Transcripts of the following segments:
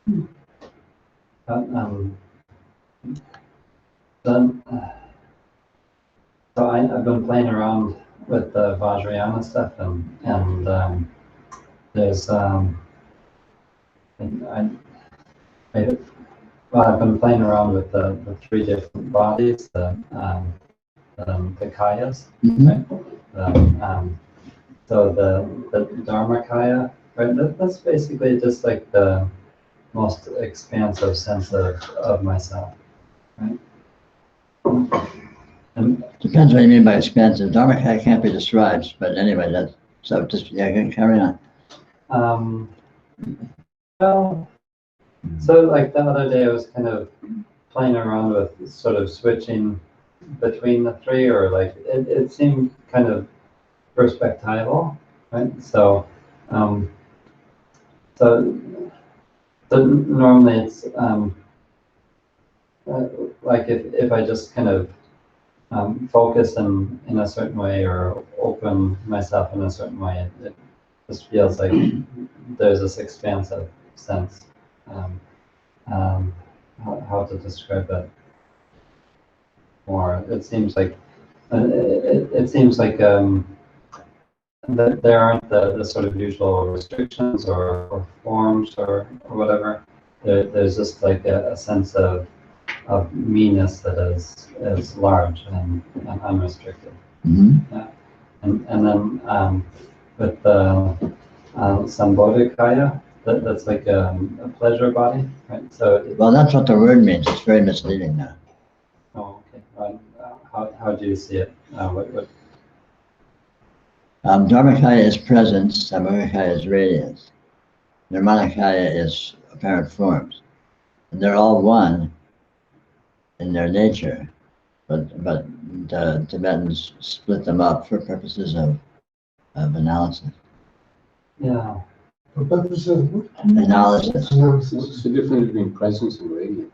Then, so I've been playing around with the Vajrayana stuff, and there's I've been playing around with the three different bodies, the kayas, right? So the Dharmakaya, right? That's basically just like the most expansive sense of myself, right? And depends what you mean by expansive. Dharmakaya can't be described, but anyway, that's so. Just yeah, you can carry on. Well, so like the other day, I was kind of playing around with sort of switching between the three, or like it seemed kind of perspectival, right? So normally it's like if I just kind of focus in a certain way or open myself in a certain way, it just feels like there's this expansive sense. How to describe that more? It seems like it seems like that there aren't the sort of usual restrictions or forms or whatever. There's just like a sense of meanness that is large and unrestricted. Mm-hmm. Yeah. And then with the Sambodhikaya, that's like a pleasure body, right? So Well, that's what the word means. It's very misleading now. oh, okay. Right. How do you see it? What? Dharmakaya is presence, Sambhogakaya is radiance, Nirmanakaya is apparent forms. And they're all one in their nature, but the Tibetans split them up for purposes of analysis. Yeah. For purposes of Analysis. What's the difference between presence and radiance?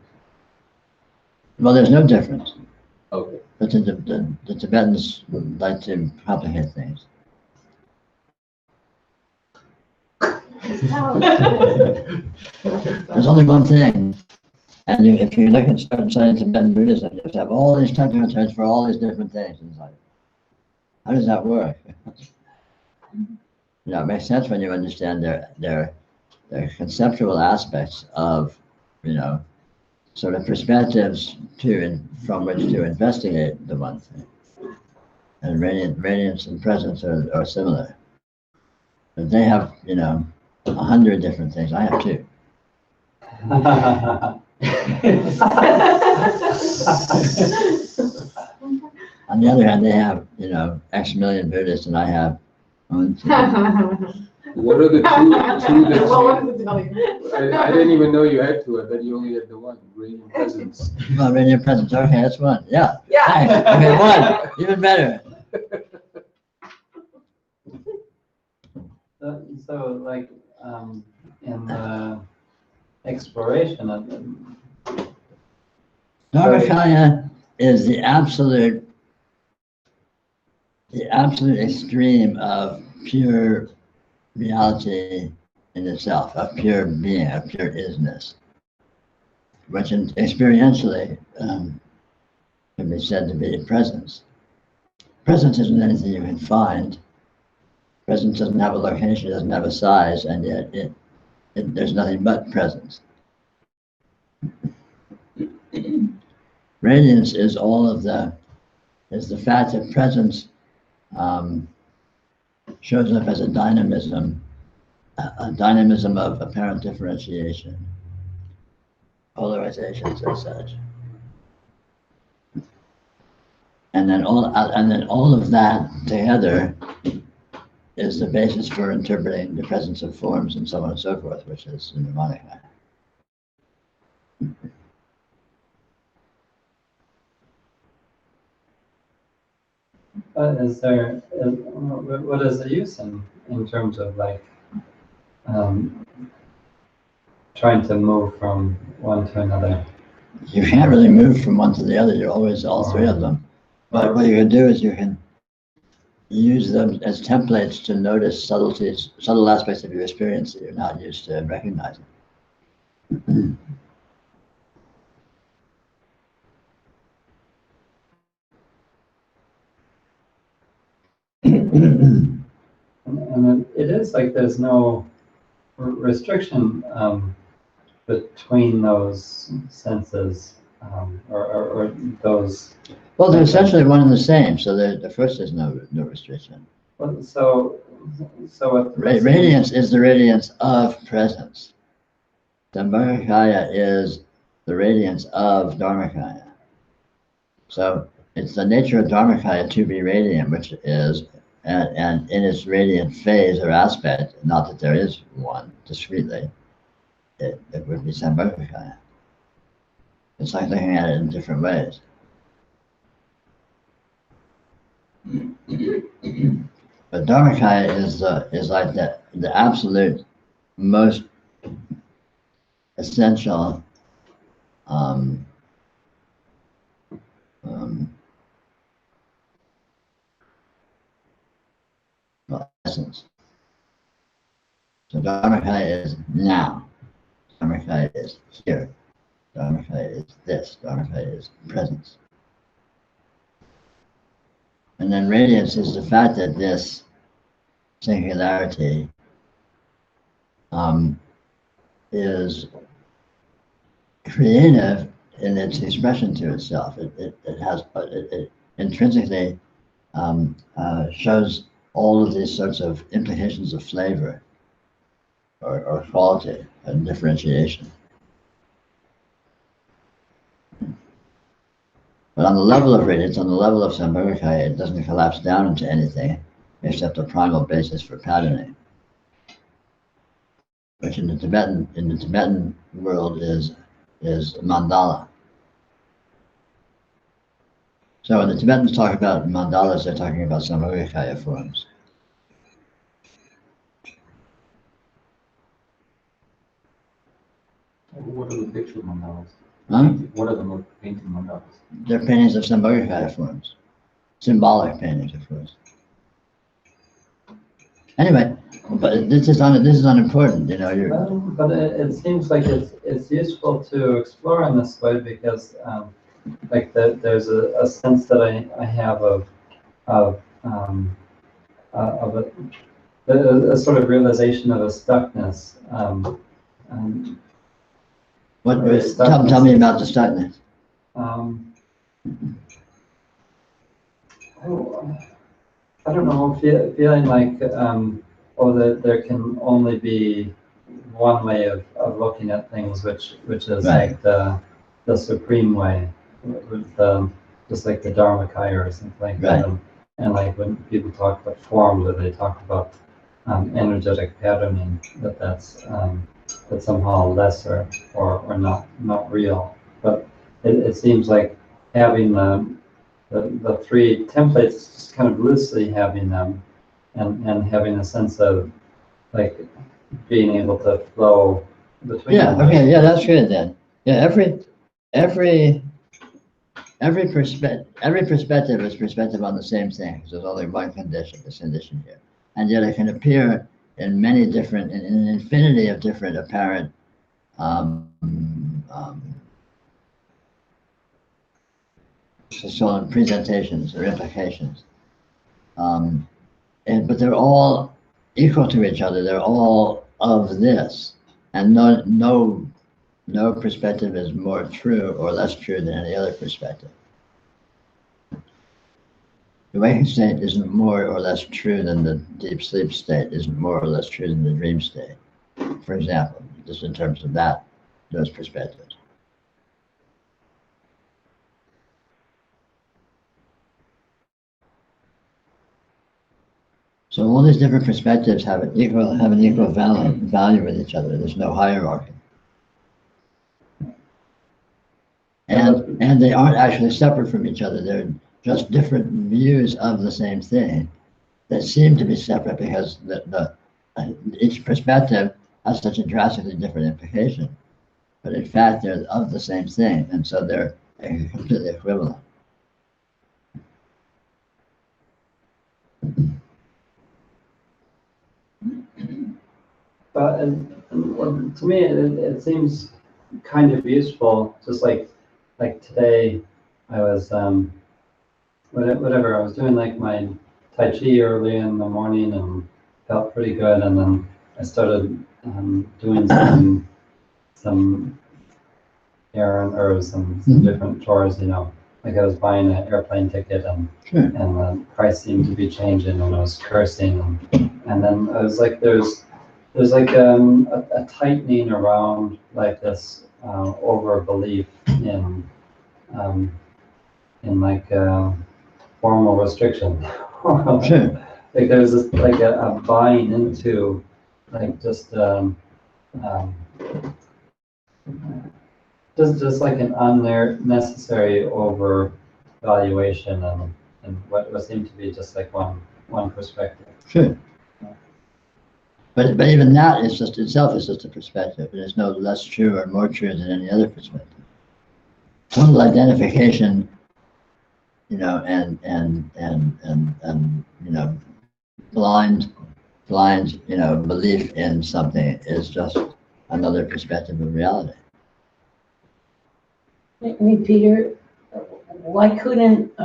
Well, there's no difference, Okay. but the Tibetans like to complicate things. There's only one thing. And if you look at certain studies of Tibetan Buddhism, you have all these technical terms for all these different things. It's like, how does that work? You know, it makes sense when you understand their conceptual aspects of, you know, sort of perspectives from which to investigate the one thing. And radiance and presence are similar. But they have, you know, 100 different things. I have 2. On the other hand, they have, you know, X million Buddhists, and I have 1, 2. What are the two that Well, you, what is it telling? I didn't even know you had 2. I bet you only had the one, radiant presence. Well, radiant presence. Okay, that's 1. Yeah. Yeah. Thanks. Okay, 1. Even better. So like in the exploration of Dharmakaya is the absolute extreme of pure reality in itself, of pure being, of pure isness, which experientially can be said to be presence. Presence isn't anything you can find. Presence doesn't have a location, it doesn't have a size, and yet there's nothing but presence. Radiance is the fact that presence shows up as a dynamism of apparent differentiation, polarizations and such. And then all of that together is the basis for interpreting the presence of forms and so on and so forth, which is in the Nirmanakaya. But what is the use in terms of like trying to move from one to another? You can't really move from one to the other. You're always all 3 of them. But what you can do is you can use them as templates to notice subtle aspects of your experience that you're not used to recognizing. And it is like there's no restriction between those senses or those. Well, they're essentially one and the same, so the first is no restriction. Well, so Radiance is the radiance of presence. Sambhogakaya is the radiance of Dharmakaya. So it's the nature of Dharmakaya to be radiant, which is, and in its radiant phase or aspect, not that there is one discretely, it would be Sambhogakaya. It's like looking at it in different ways. But Dharmakaya is like the absolute most essential essence. So Dharmakaya is now. Dharmakaya is here. Dharmakaya is this. Dharmakaya is presence. And then radiance is the fact that this singularity is creative in its expression to itself. It intrinsically shows all of these sorts of implications of flavor or quality and differentiation. But on the level of radiance, on the level of Sambhogakaya, it doesn't collapse down into anything except a primal basis for patterning, which in the Tibetan world is mandala. So when the Tibetans talk about mandalas, they're talking about Sambhogakaya forms. What are the picture mandalas? Huh? What are the painted mandalas? They're paintings of Sambhogakaya forms. Symbolic paintings, of course. Anyway, but this is unimportant, you know. But it seems like it's useful to explore in this way because like there's a sense that I have of a sort of realization of a stuckness. Tell me about the stuckness. I don't know, feeling like that there can only be one way of looking at things, which is Right. like the supreme way, with just like the Dharmakaya or something like that. Right. And like when people talk about forms, or they talk about energetic patterning, that's somehow lesser or not real. But it seems like having the three templates, just kind of loosely having them, and having a sense of like being able to flow between Yeah. them. Okay. Yeah, that's good then. Yeah. Every perspective is perspective on the same thing. There's only one condition, this condition here, and yet it can appear in many different, in an infinity of different apparent so presentations or implications. But they're all equal to each other. They're all of this, and no perspective is more true or less true than any other perspective. The waking state isn't more or less true than the deep sleep state, isn't more or less true than the dream state, for example, just in terms of those perspectives. So all these different perspectives have an equal value with each other. There's no hierarchy. And they aren't actually separate from each other. They're just different views of the same thing that seem to be separate because each perspective has such a drastically different implication. But in fact, they're of the same thing, and so they're completely equivalent. But to me, it seems kind of useful. Just like today, I was whatever I was doing, like my Tai Chi early in the morning, and felt pretty good. And then I started doing some errand or some different chores. Like I was buying an airplane ticket, and the price seemed to be changing, and I was cursing, and then I was like, there's like a tightening around like this over belief in like formal restriction. Like there's this like a buying into like just like an unnecessary over valuation and what seemed to be just like one perspective. Sure. But even that is just itself is just a perspective. It is no less true or more true than any other perspective. Total identification, and blind, belief in something is just another perspective of reality. I mean, Peter, why couldn't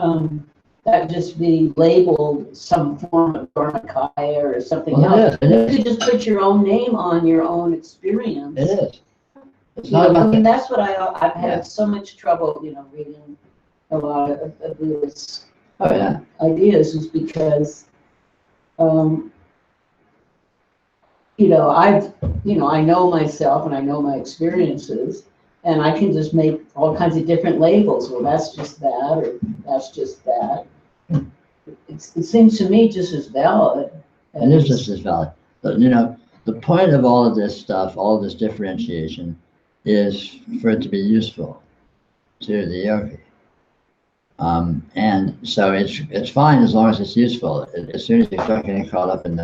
that just be labeled some form of dharmakaya or something else? You could just put your own name on your own experience. It is. It's You not know, about I mean, the, that's what I've had so much trouble, reading a lot of these ideas is because, I know myself and I know my experiences, and I can just make all kinds of different labels. Well, that's just that, or that's just that. It seems to me just as valid. it is just as valid. But the point of all of this stuff, all of this differentiation, is for it to be useful to the yogi. And so it's fine as long as it's useful. As soon as you start getting caught up in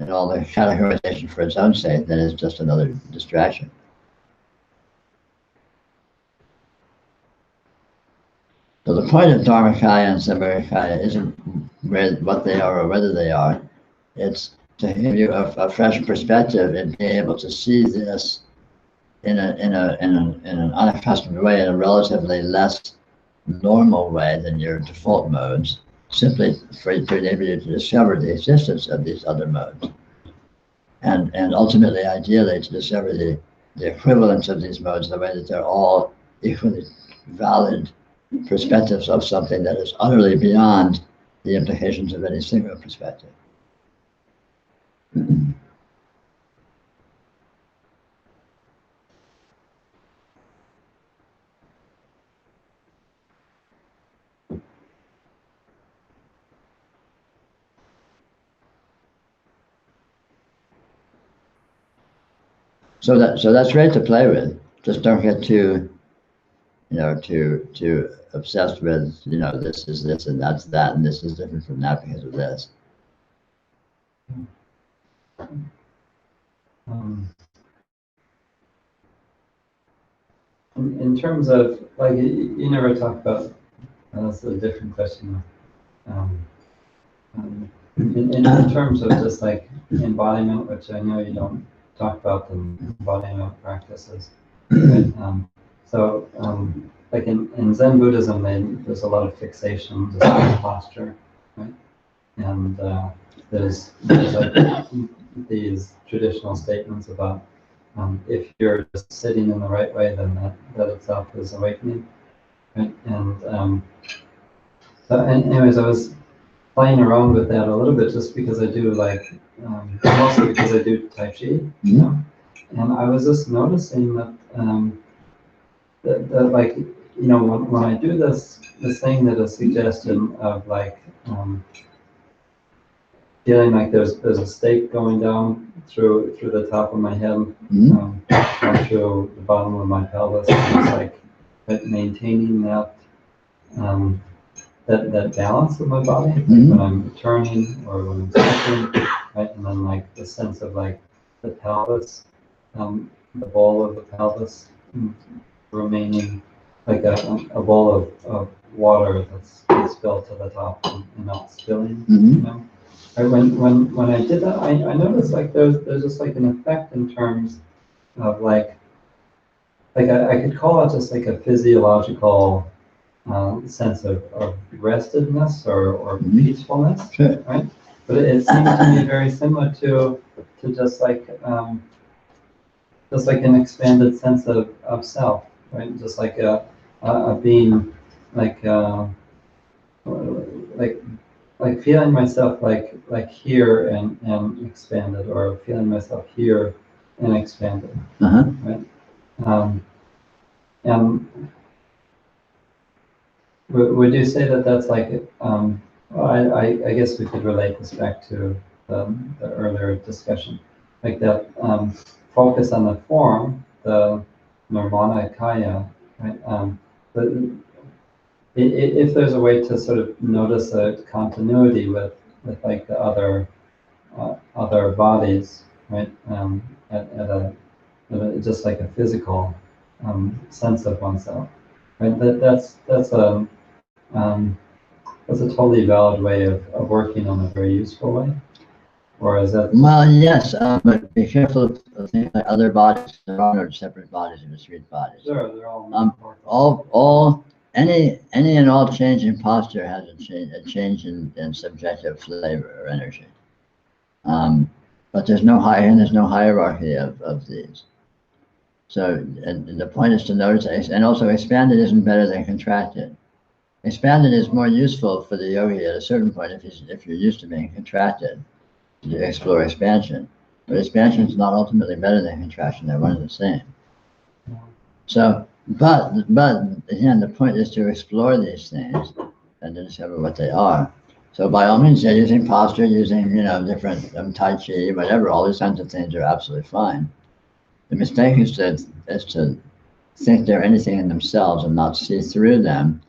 all the categorization for its own sake, then it's just another distraction. So the point of Dharmakaya and Sambhogakaya isn't what they are or whether they are. It's to give you a fresh perspective and be able to see this in an unaccustomed way, in a relatively less normal way than your default modes, simply to enable you to discover the existence of these other modes. And ultimately, ideally, to discover the equivalence of these modes, the way that they're all equally valid perspectives of something that is utterly beyond the implications of any single perspective. So that's great to play with. Just don't get too obsessed with, this is this and that's that, and this is different from that because of this. In terms of, like, you never talk about, that's a different question. In terms of just like embodiment, which I know you don't talk about the embodiment practices. Right? Like in Zen Buddhism, there's a lot of fixation, just like posture, right? And there's like these traditional statements about if you're just sitting in the right way, then that itself is awakening, right? And anyways, I was playing around with that a little bit just because I do like, mostly because I do Tai Chi, and I was just noticing that, that like, when I do this thing that is suggestion of like, feeling like there's a stake going down through the top of my head, down through the bottom of my pelvis, and it's like maintaining that, that balance of my body, like when I'm turning or when I'm stepping, right? And then like the sense of like the pelvis, the bowl of the pelvis remaining like a bowl of water that's spilled to the top and not spilling, Right? When I did that, I noticed like there's just like an effect in terms of like like I could call it just like a physiological sense of restedness or peacefulness, Sure. right? But it seemed to me very similar to just like an expanded sense of self, right? Just like a being like like feeling myself like here and expanded, or feeling myself here and expanded, Uh-huh. right? And would you say that that's like, well, I guess we could relate this back to the earlier discussion, like that focus on the form, the nirmana kaya, right? But if there's a way to sort of notice a continuity with like the other bodies, right? Just like a physical sense of oneself, right? Um, that's a totally valid way of working on a very useful way, or is that? Well, yes, but be careful of things like other bodies. There are no separate bodies or discrete bodies. Sure, they're Any and all change in posture has a change in subjective flavor or energy. But there's no hierarchy of these. So, and the point is to notice, and also expanded isn't better than contracted. Expanded is more useful for the yogi at a certain point if you're used to being contracted, to explore expansion. But expansion is not ultimately better than contraction. They're one and the same. So, but again, the point is to explore these things and to discover what they are. So by all means, yeah, using posture, using different Tai Chi, whatever, all these kinds of things are absolutely fine. The mistake is to think they're anything in themselves and not see through them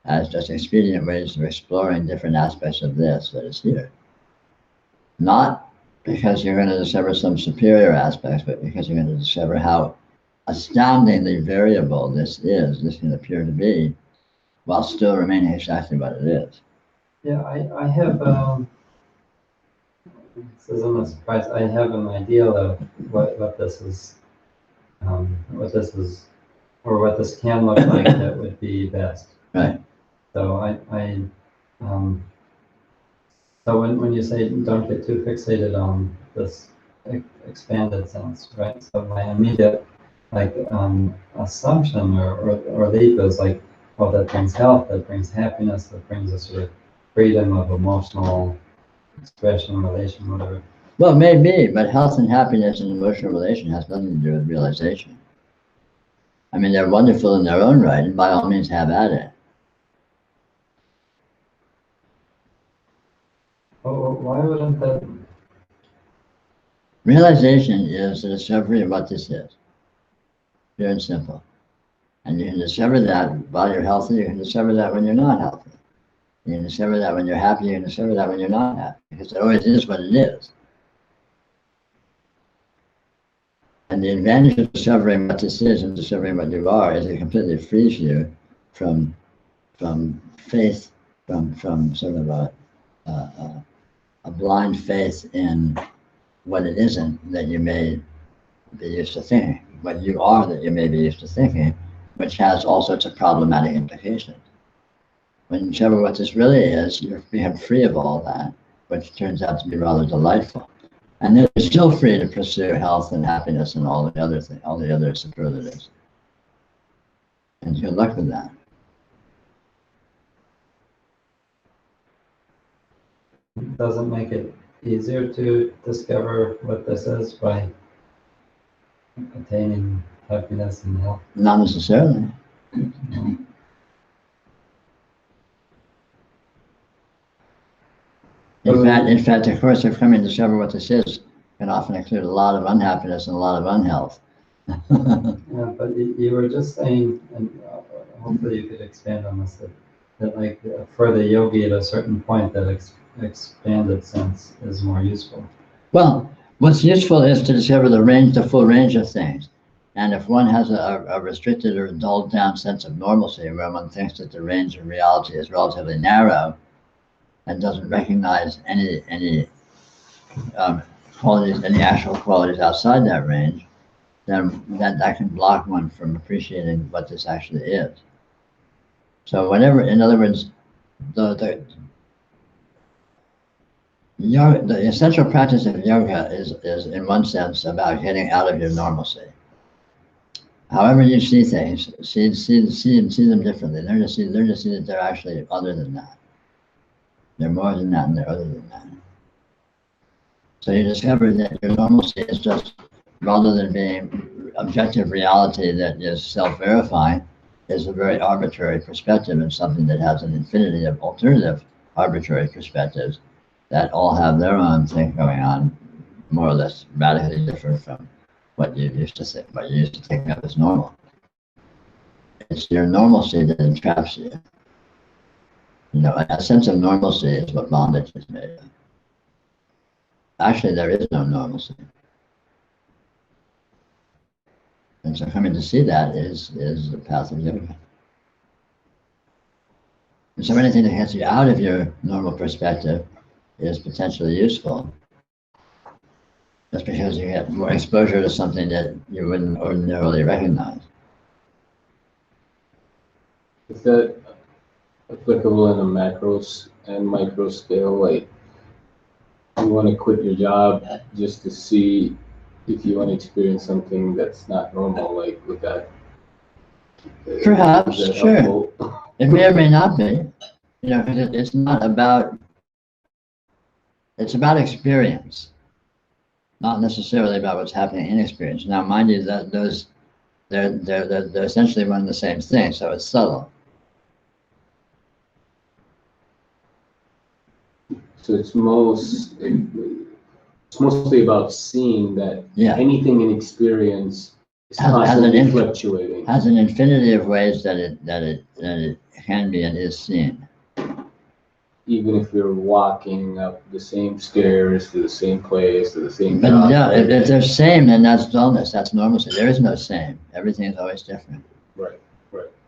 as just expedient ways of exploring different aspects of this that is here. Not because you're going to discover some superior aspects, but because you're going to discover how astoundingly variable this can appear to be, while still remaining exactly what it is. Yeah, I have, this isn't a surprise, I have an idea of what this is, or what this can look like that would be best. Right. So so when you say don't get too fixated on this expanded sense, right? So my immediate assumption or leap is like, well, that brings health, that brings happiness, that brings a sort of freedom of emotional expression, relation, whatever. Well, maybe, but health and happiness and emotional relation has nothing to do with realization. I mean, they're wonderful in their own right, and by all means have at it. Oh, why wouldn't that? Realization is the discovery of what this is, pure and simple. And you can discover that while you're healthy, you can discover that when you're not healthy. You can discover that when you're happy, you can discover that when you're not happy, because it always is what it is. And the advantage of discovering what this is and discovering what you are is it completely frees you from faith, from sort of a blind faith in what it isn't that you may be used to thinking, what you are that you may be used to thinking, which has all sorts of problematic implications. When you discover what this really is, you become free of all that, which turns out to be rather delightful. And then you're still free to pursue health and happiness and all the other things, all the other superlatives. And good luck with that. Doesn't make it easier to discover what this is by attaining happiness and health? Not necessarily. In fact, the course of coming to discover what this is can often include a lot of unhappiness and a lot of unhealth. Yeah, but you were just saying, and hopefully you could expand on this, that like for the yogi at a certain point, that expanded sense is more useful. Well, what's useful is to discover the full range of things. And if one has a restricted or dulled down sense of normalcy, where one thinks that the range of reality is relatively narrow and doesn't recognize any qualities, any actual qualities outside that range, then that can block one from appreciating what this actually is. So whenever, in other words, the essential practice of yoga is in one sense about getting out of your normalcy. However you see things, see them differently. Learn to see that they're actually other than that. They're more than that, and they're other than that. So you discover that your normalcy is just, rather than being objective reality that is self-verifying, is a very arbitrary perspective and something that has an infinity of alternative arbitrary perspectives that all have their own thing going on, more or less radically different from what you used to think, what you used to think of as normal. It's your normalcy that entraps you. You know, a sense of normalcy is what bondage is made of. Actually, there is no normalcy. And so coming to see that is the path of yoga. And so anything that gets you out of your normal perspective is potentially useful. Just because you get more exposure to something that you wouldn't ordinarily recognize. Is that applicable in a macros and micro scale? Like, you want to quit your job just to see if you want to experience something that's not normal, like with that? Perhaps, sure. Helpful? It may or may not be. You know, it's not about, it's about experience, not necessarily about what's happening in experience. Now, mind you, that they're essentially one and the same thing, so it's subtle. So it's mostly about seeing that anything in experience is constantly fluctuating. Has an infinity of ways that it can be and is seen. Even if you're walking up the same stairs to the same place to the same But job. yeah, if they're same, then that's dullness. That's normalcy. There is no same. Everything is always different. Right.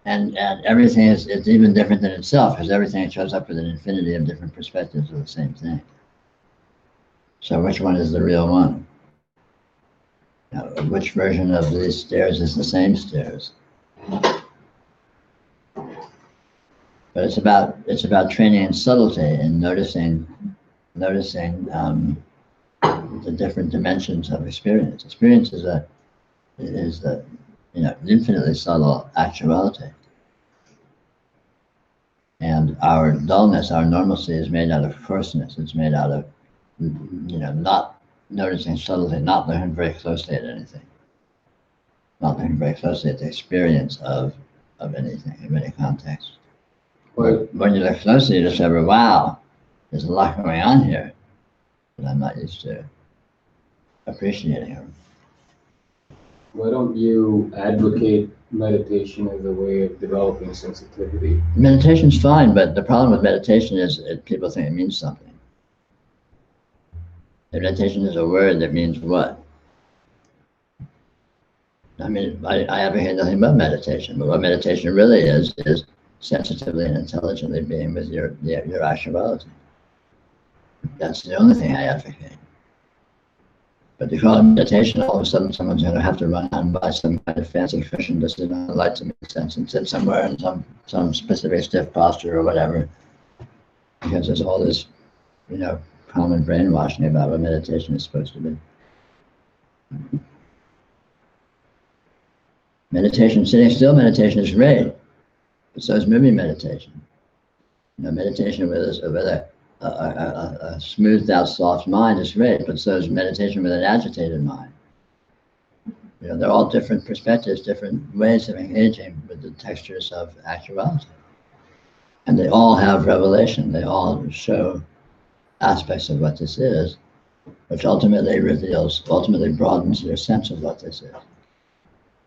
And everything is even different than itself, because everything shows up with an infinity of different perspectives of the same thing. So which one is the real one? Now, which version of these stairs is the same stairs? But it's about training in subtlety and noticing the different dimensions of experience. Experience is the infinitely subtle actuality. And our dullness, our normalcy is made out of coarseness. It's made out of, not noticing subtlety, not looking very closely at anything. Not looking very closely at the experience of anything, in any context. But when you look closely, you discover, wow, there's a lot going on here that I'm not used to appreciating. Why don't you advocate meditation as a way of developing sensitivity? Meditation's fine, but the problem with meditation is people think it means something. And meditation is a word that means what? I mean, I advocate nothing but meditation, but what meditation really is sensitively and intelligently being with your actuality. That's the only thing I advocate. But to call it meditation, all of a sudden someone's going to have to run out and buy some kind of fancy cushion to sit on the light to make sense and sit somewhere in some specific stiff posture or whatever. Because there's all this, common brainwashing about what meditation is supposed to be. Meditation, sitting still meditation is great, but so is moving meditation. Meditation with a smoothed out, soft mind is great, but so is meditation with an agitated mind. They're all different perspectives, different ways of engaging with the textures of actuality. And they all have revelation. They all show aspects of what this is, which ultimately broadens your sense of what this is.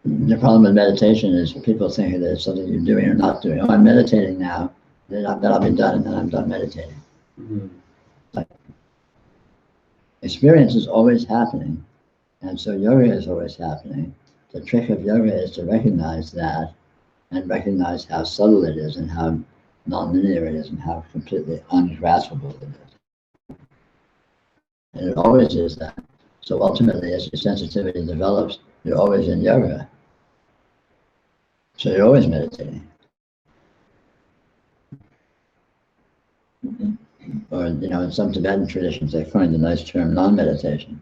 The problem with meditation is people thinking that it's something you're doing or not doing. Oh, I'm meditating now, then I'll be done, and then I'm done meditating. Mm-hmm. Like, experience is always happening, and so yoga is always happening. The trick of yoga is to recognize that and recognize how subtle it is and how non-linear it is and how completely ungraspable it is. And it always is that. So ultimately, as your sensitivity develops, You're always in yoga. So you're always meditating. Or, in some Tibetan traditions, they coined the nice term non-meditation,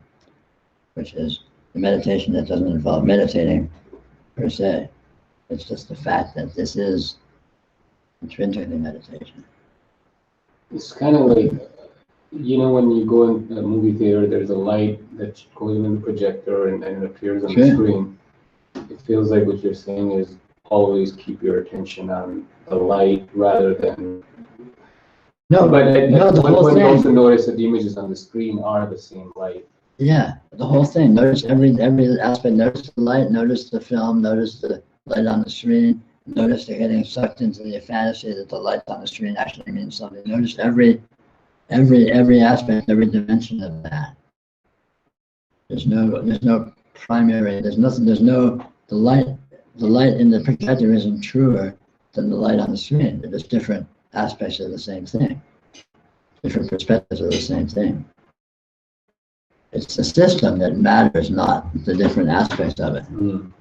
which is the meditation that doesn't involve meditating per se. It's just the fact that this is intrinsically meditation. It's kind of like, when you go in a movie theater, there's a light that goes in the projector and it appears on the screen. It feels like what you're saying is always keep your attention on the light rather than. No, but the whole one thing. also notice that the images on the screen are the same light. Yeah, the whole thing. Notice every aspect. Notice the light. Notice the film. Notice the light on the screen. Notice they're getting sucked into the fantasy that the light on the screen actually means something. Notice every aspect, every dimension of that. There's no primary. There's nothing. The light in the projector isn't truer than the light on the screen. They're just different aspects of the same thing. Different perspectives of the same thing. It's the system that matters, not the different aspects of it. Mm.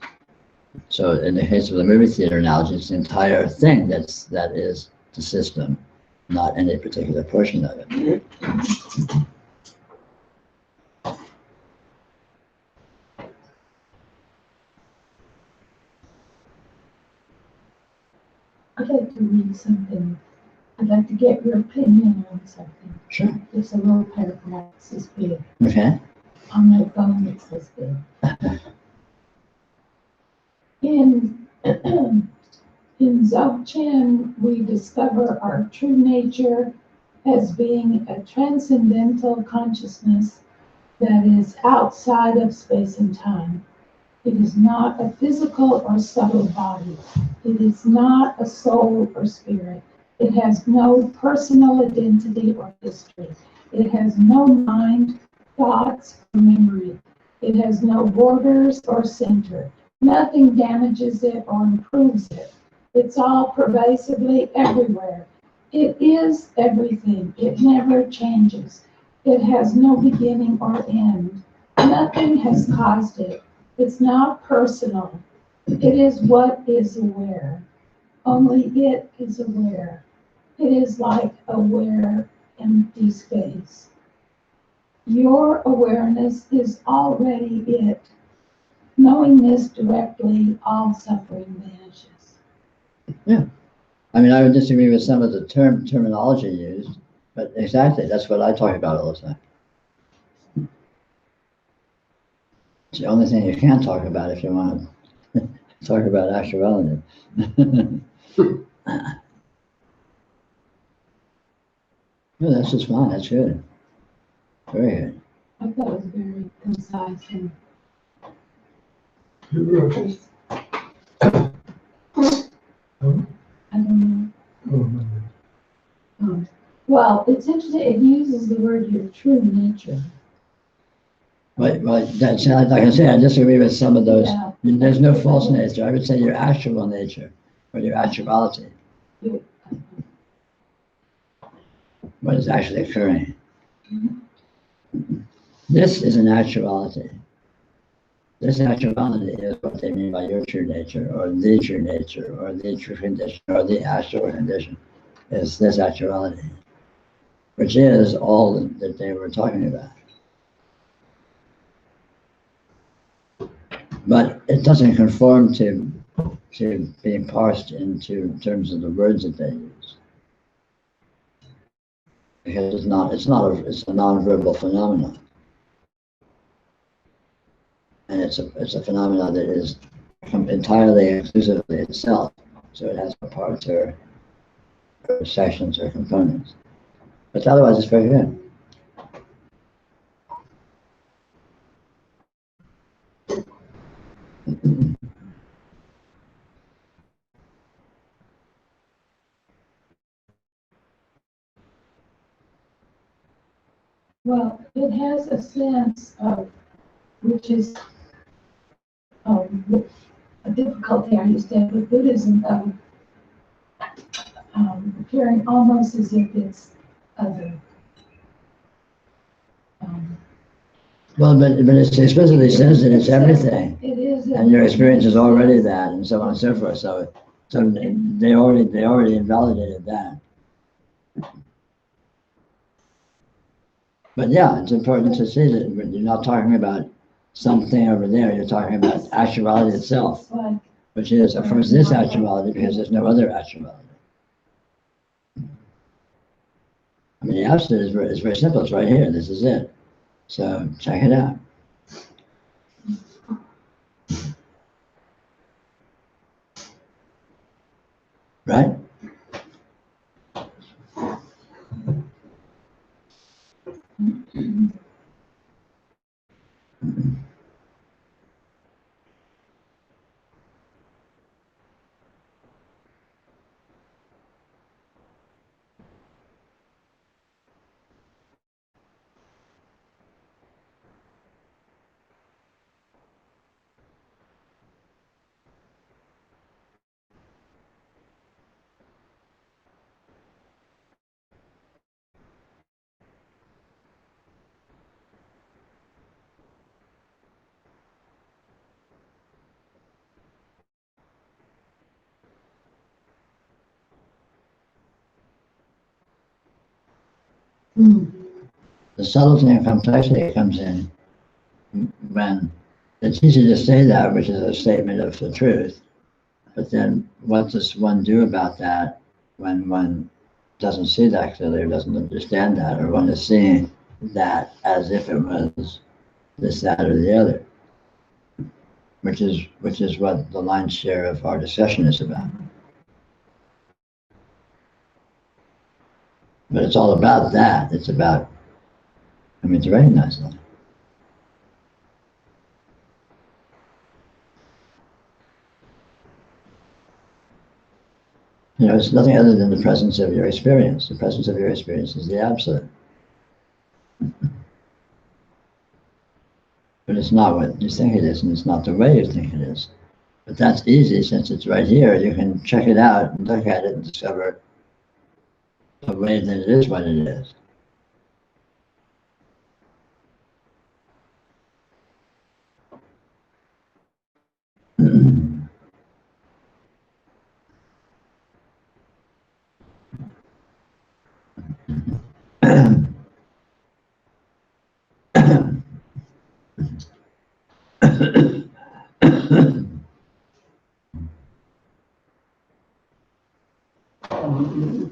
So in the case of the movie theater analogy, it's the entire thing that is the system, not any particular portion of it. I'd like to read something. I'd like to get your opinion on something. Sure. It's a little paragraph, it's this big. Okay. On my phone, it's this big. In Dzogchen, we discover our true nature as being a transcendental consciousness that is outside of space and time. It is not a physical or subtle body. It is not a soul or spirit. It has no personal identity or history. It has no mind, thoughts, or memory. It has no borders or center. Nothing damages it or improves it. It's all pervasively everywhere. It is everything. It never changes. It has no beginning or end. Nothing has caused it. It's not personal. It is what is aware. Only it is aware. It is like aware empty space. Your awareness is already it. Knowing this directly, all suffering vanishes. Yeah. I mean, I would disagree with some of the terminology used, but exactly, that's what I talk about all the time. It's the only thing you can talk about if you want to talk about actuality. No, that's just fine. That's good. Very good. I thought it was very concise and You wrote it? I don't Oh, no. know. Well, it's interesting. It uses the word your true nature. Right, that's like I say, I disagree with some of those. Yeah. There's no false nature. I would say your actual nature or your actuality. What is actually occurring. This is an actuality. This actuality is what they mean by your true nature, or the true nature, or the true condition, or the actual condition, is this actuality, which is all that they were talking about. But it doesn't conform to being parsed into terms of the words that they use. Because it's a non-verbal phenomenon. And it's a phenomenon that is entirely exclusively itself. So it has no parts or sections or components. But otherwise it's very good. Well, it has a sense of, which is a difficulty I used to have with Buddhism, of appearing almost as if it's other. Well, but it explicitly says that it's everything. It is and your experience is already that, and so on and so forth. So they already invalidated that. But yeah, it's important to see that you're not talking about something over there. You're talking about actuality itself, It's like, which is, of course, this actuality because there's no other actuality. I mean, the absolute is very simple. It's right here. This is it. So check it out. Right? The subtlety and complexity comes in when it's easy to say that, which is a statement of the truth. But then what does one do about that when one doesn't see that clearly or doesn't understand that, or one is seeing that as if it was this, that, or the other, which is what the lion's share of our discussion is about. But it's all about that. It's about, to recognize that. It's nothing other than the presence of your experience. The presence of your experience is the absolute. But it's not what you think it is, and it's not the way you think it is. But that's easy since it's right here. You can check it out and look at it and discover the way that it is what it is.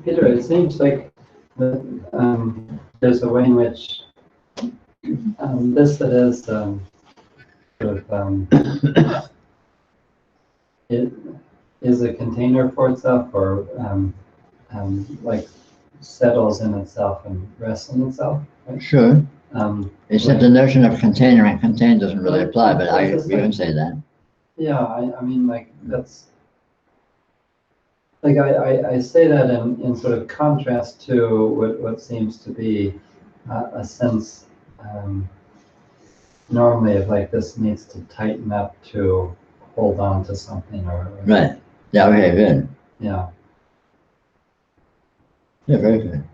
Peter, it seems like there's a way in which this that is sort of it is a container for itself, or like settles in itself and rests in itself. Right? Sure. Except the notion of container and contained doesn't really Right. apply, but It's we can say that. Yeah, I mean, like that's like I say that in sort of contrast to what seems to be a sense normally of like this needs to tighten up to hold on to something or Right. Yeah, okay, good. Yeah. Yeah, very good.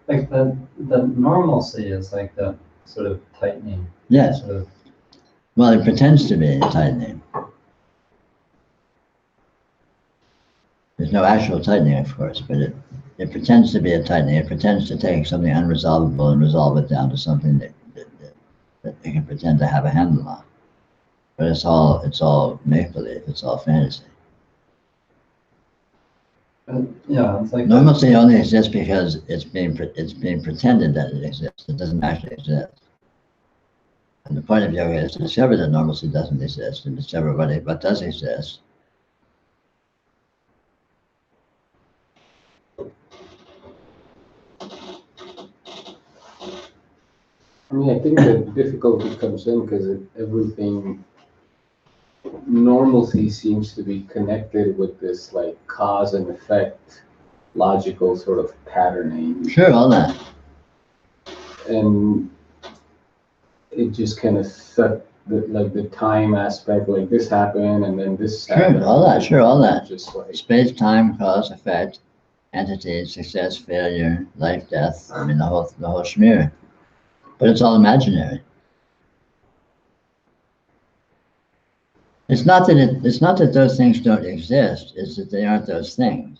Like the normalcy is like the sort of tightening. Yes. Sort of, Well, it pretends to be tightening. There's no actual tightening, of course, but it pretends to be a tightening. It pretends to take something unresolvable and resolve it down to something that it can pretend to have a handle on. But it's all make-believe. It's all fantasy. yeah, it's like Normalcy only exists because it's being pretended that it exists. It doesn't actually exist. And the point of yoga is to discover that normalcy doesn't exist and discover what does exist. I mean, I think the difficulty comes in because everything normalcy seems to be connected with this like cause and effect, logical sort of patterning. Sure, all that. And it just kind of sucked the time aspect, like this happened and then this happened. Sure, all that, sure, all that. Just like, Space, time, cause, effect, entity, success, failure, life, death. I mean, the whole schmear. But it's all imaginary. It's not that those things don't exist. It's that they aren't those things.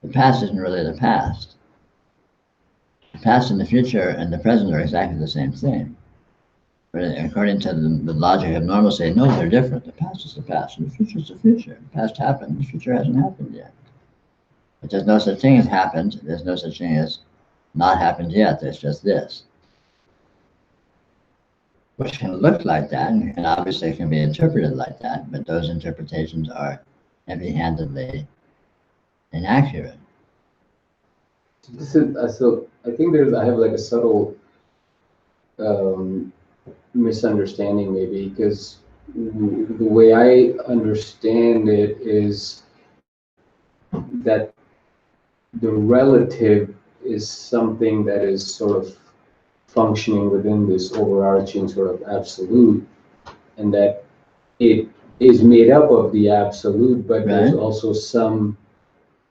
The past isn't really the past. The past and the future and the present are exactly the same thing. But according to the logic of normalcy, no, they're different. The past is the past, and the future is the future. The past happened, the future hasn't happened yet. But there's no such thing as happened. There's no such thing as not happened yet. There's just this, which can look like that, and obviously can be interpreted like that. But those interpretations are heavy-handedly inaccurate. so I think I have like a subtle misunderstanding maybe, because the way I understand it is that the relative is something that is sort of functioning within this overarching sort of absolute, and that it is made up of the absolute, but there's also some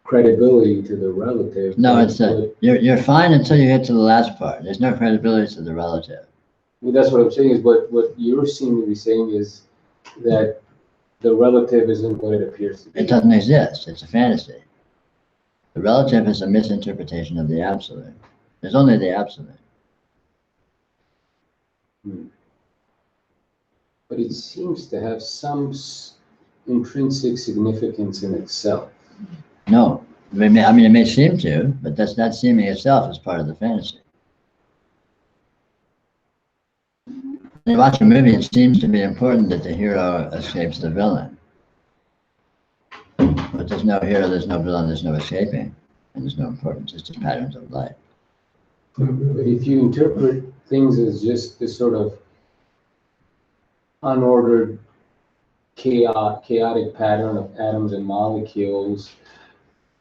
credibility to the relative. No, you're fine until you get to the last part. There's no credibility to the relative. Well, that's what I'm saying is, but what you seem to be saying is that the relative isn't what it appears to be. It doesn't exist. It's a fantasy. The relative is a misinterpretation of the absolute. There's only the absolute. But it seems to have some intrinsic significance in itself. No, I mean, it may seem to, but that seeming itself is part of the fantasy. When you watch a movie, it seems to be important that the hero escapes the villain. But there's no hero, there's no villain, there's no escaping, and there's no importance. It's just patterns of life. But if you interpret things as just this sort of unordered, chaotic pattern of atoms and molecules,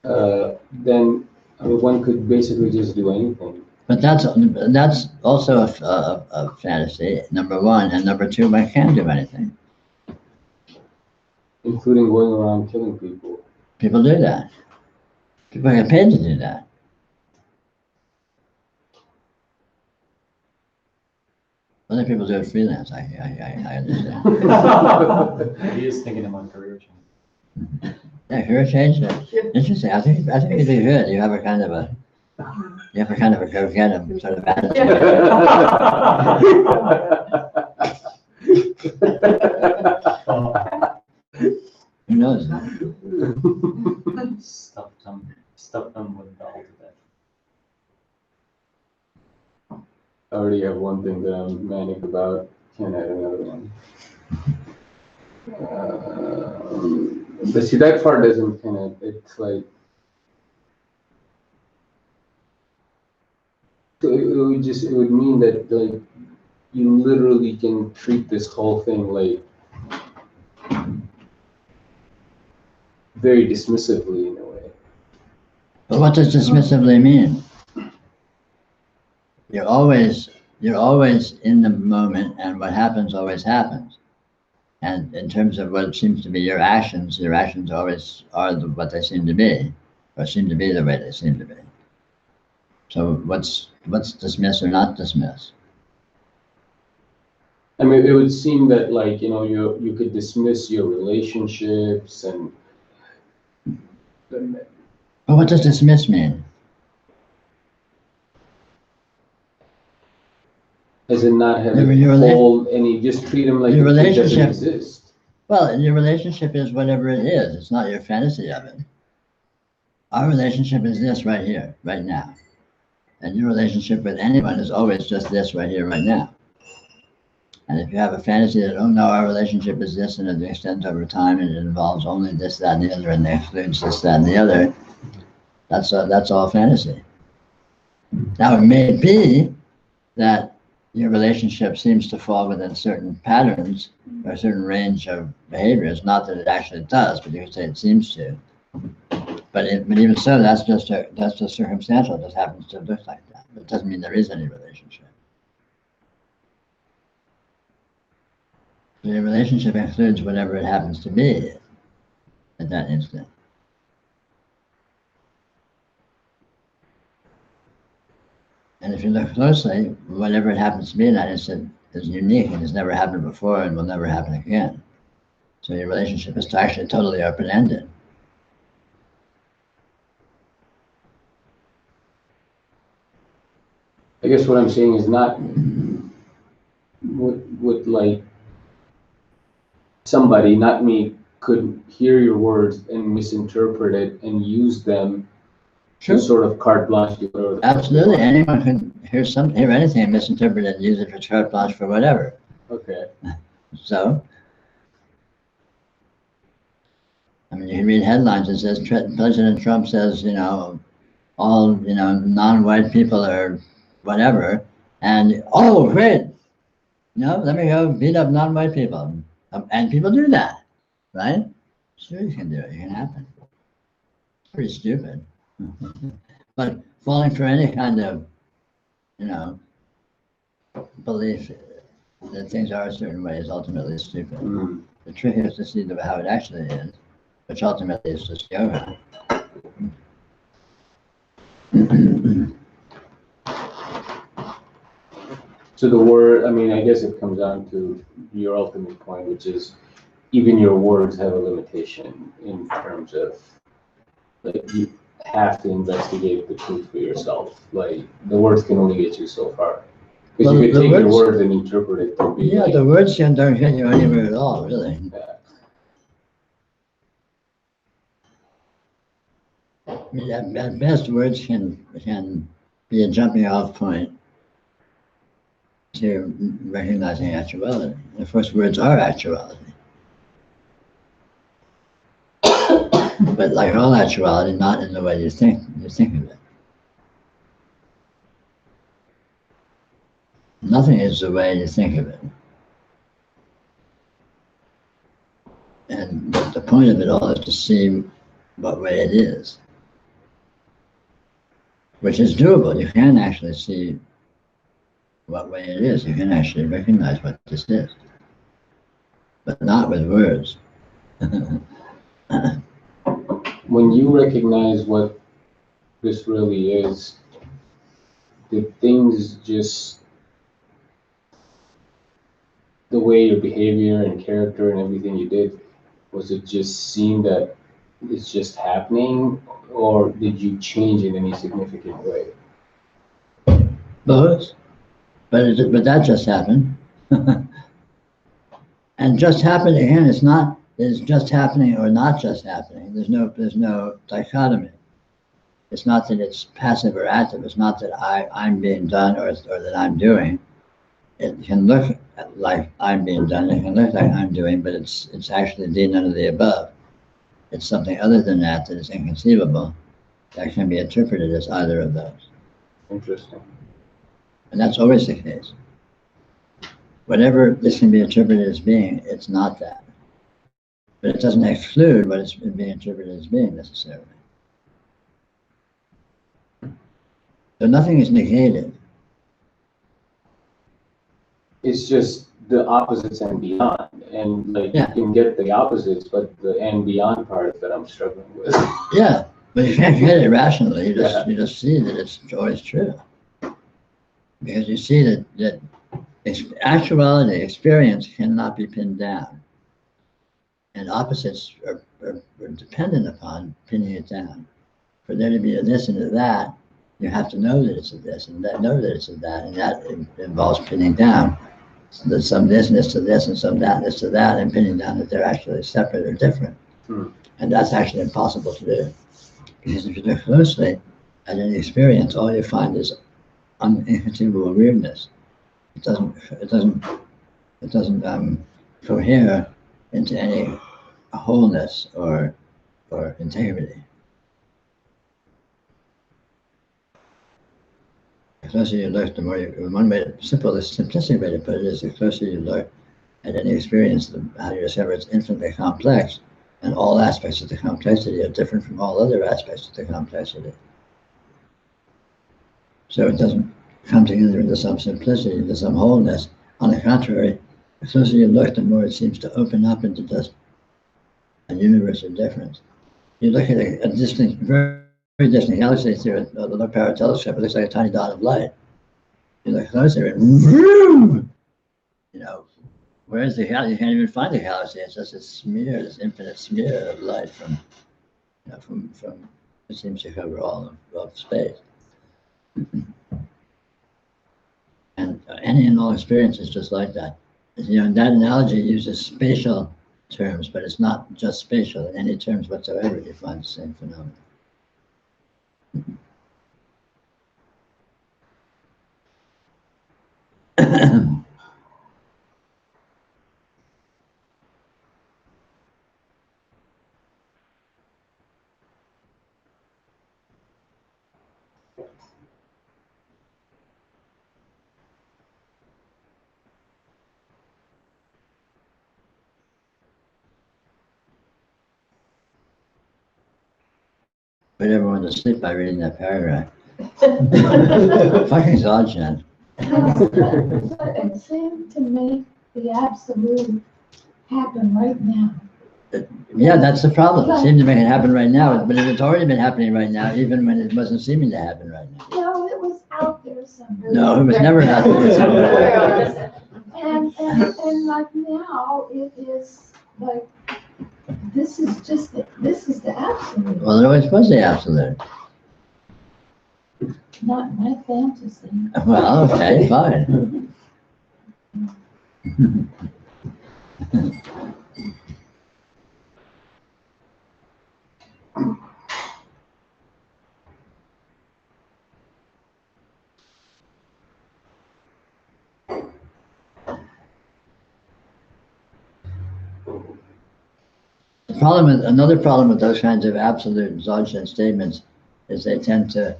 then one could basically just do anything. But that's also a fantasy, number one, and number two, one can't do anything. Including going around killing people. People do that. People get paid to do that. Other people do it freelance. I understand. He is thinking about career change. Yeah, career change. Interesting. I think it'd be good. You have a kind of a go-getter sort of attitude. Who knows? Stuff them with the ultimate. I already have one thing that I'm manic about. Can't add another one. But see, that part doesn't kind of, it's like, so it would mean that like you literally can treat this whole thing like very dismissively in a way. But what does dismissively mean? You're always in the moment, and what happens always happens. And in terms of what seems to be your actions always are what they seem to be, or seem to be the way they seem to be. So what's dismiss or not dismiss? I mean, it would seem that like, you know, you could dismiss your relationships and. But what does dismiss mean? As in not having any, just treat them like your it doesn't relationship exist. Well, your relationship is whatever it is. It's not your fantasy of it. Our relationship is this right here, right now. And your relationship with anyone is always just this right here, right now. And if you have a fantasy that, oh no, our relationship is this and it extends over time and it involves only this, that, and the other, and it excludes this, that, and the other, that's all fantasy. Now, it may be that your relationship seems to fall within certain patterns or a certain range of behaviors. Not that it actually does, but you can say it seems to. But even so, that's just circumstantial. It just happens to look like that. It doesn't mean there is any relationship. The relationship includes whatever it happens to be at that instant. And if you look closely, whatever it happens to be in that instant is unique and has never happened before and will never happen again. So your relationship is actually totally open-ended. I guess what I'm saying is not would like somebody, not me, could hear your words and misinterpret it and use them to sort of carte blanche. Absolutely, anyone can hear anything and misinterpret it and use it for carte blanche for whatever. Okay. So, I mean, you can read headlines that says President Trump says, all, non-white people are whatever, and, oh, great, let me go beat up non-white people. And people do that, right? Sure, you can do it. It can happen. It's pretty stupid. But falling for any kind of, belief that things are a certain way is ultimately stupid. Mm. The trick is to see how it actually is, which ultimately is just yoga. So the word, I mean, I guess it comes down to your ultimate point, which is even your words have a limitation in terms of, like, you have to investigate the truth for yourself. Like, the words can only get you so far. Because you could take your words and interpret it to be like, the words don't get you anywhere at all, really. I mean, at best, words can be a jumping off point to recognizing actuality. And of course, words are actuality. But like all actuality, not in the way you think of it. Nothing is the way you think of it. And the point of it all is to see what way it is, which is doable. You can actually see what way it is. You can actually recognize what this is, but not with words. when you recognize what this really is, did things just, the way your behavior and character and everything you did, was it just seem that it's just happening, or did you change in any significant way? Both, but that just happened. And just happened again, it's just happening or not just happening. There's no dichotomy. It's not that it's passive or active. It's not that I'm being done or that I'm doing. It can look like I'm being done. It can look like I'm doing, but it's actually the none of the above. It's something other than that is inconceivable that can be interpreted as either of those. Interesting. And that's always the case. Whatever this can be interpreted as being, it's not that. But it doesn't exclude what it's being interpreted as being necessarily. So nothing is negated. It's just the opposites and beyond, and like you can get the opposites, but the and beyond part that I'm struggling with. Yeah, but you can't get it rationally. You just see that it's always true, because you see that actuality, experience cannot be pinned down, and opposites are dependent upon pinning it down. For there to be a this and a that, you have to know that it's a this and know that it's a that, and that involves pinning down. So there's some thisness to this and some thatness to that, and pinning down that they're actually separate or different. And that's actually impossible to do. Because if you look closely at any experience, all you find is inconceivable weirdness. It doesn't cohere into any wholeness or integrity. closer you look, the more you, the simplistic way to put it is the closer you look at any experience, how you discover it's infinitely complex, and all aspects of the complexity are different from all other aspects of the complexity. So it doesn't come together into some simplicity, into some wholeness. On the contrary, the closer you look, the more it seems to open up into just a universe of difference. You look at a distant, very, very distant galaxy through a low power telescope, it looks like a tiny dot of light. You look closer and vroom, where's the galaxy? You can't even find the galaxy. It's just a smear, this infinite smear of light from it seems to cover all of space. And any and all experience is just like that. That analogy uses spatial terms, but it's not just spatial. In any terms whatsoever, you find the same phenomenon. Put everyone to sleep by reading that paragraph. Fucking Zodjan. But it seemed to make the absolute happen right now. Yeah, that's the problem. It seemed to make it happen right now, but it's already been happening right now, even when it wasn't seeming to happen right now. No, it was out there somewhere. No, it was never out there somewhere. And like now, it is like, this is the absolute, Well, it always was the absolute. not my fantasy. Well, okay, fine. Another problem with those kinds of absolute exhaustion statements is they tend to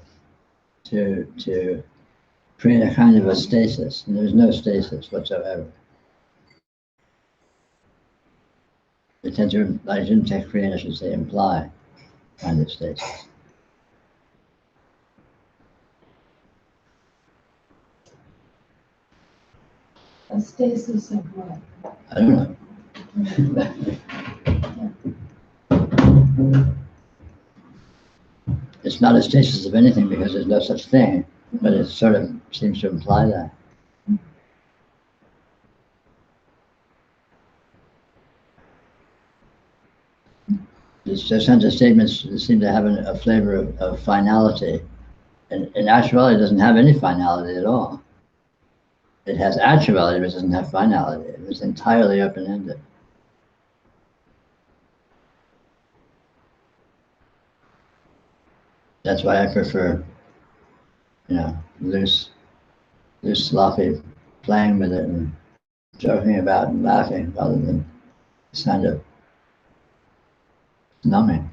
create a kind of a stasis, and there's no stasis whatsoever. They tend to, I shouldn't say create, I should say imply kind of stasis. A stasis of what? I don't know. It's not a stasis of anything because there's no such thing, but it sort of seems to imply that. Those kinds of statements seem to have a flavor of finality, and in actuality it doesn't have any finality at all. It has actuality, but it doesn't have finality. It was entirely open-ended. That's why I prefer, loose, sloppy playing with it and joking about and laughing rather than this kind of numbing.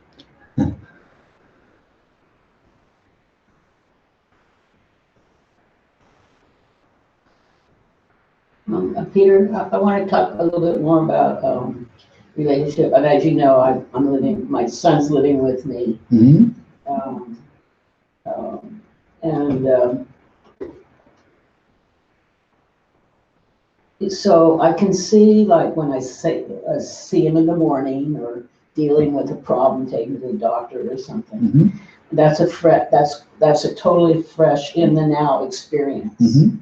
Peter, I want to talk a little bit more about relationship. And as you know, my son's living with me. Mm-hmm. So I can see, like, when I see him in the morning or dealing with a problem, taking to the doctor or something. Mm-hmm. That's a totally fresh in the now experience. Mm-hmm.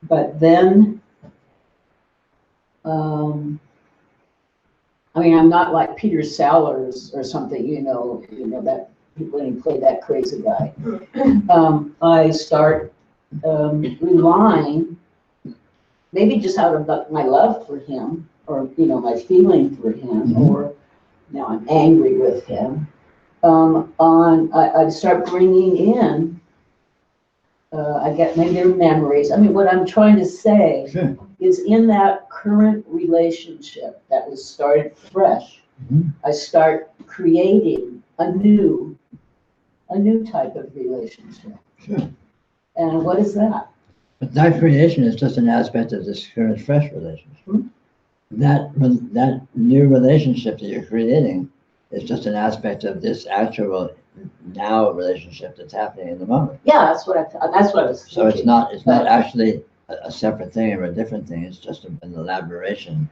But then, I'm not like Peter Sellers or something, that when he played that crazy guy. I start relying, maybe just out of my love for him, or my feeling for him, Mm-hmm. or now I'm angry with him. I start bringing in. I get maybe their memories. What I'm trying to say Sure. is in that current relationship that was started fresh, Mm-hmm. I start creating a new type of relationship. Sure. And what is that? But that creation is just an aspect of this current fresh relationship. That new relationship that you're creating is just an aspect of this actual now relationship that's happening in the moment. Yeah, that's what I was So it's thinking. not actually a separate thing or a different thing. It's just an elaboration.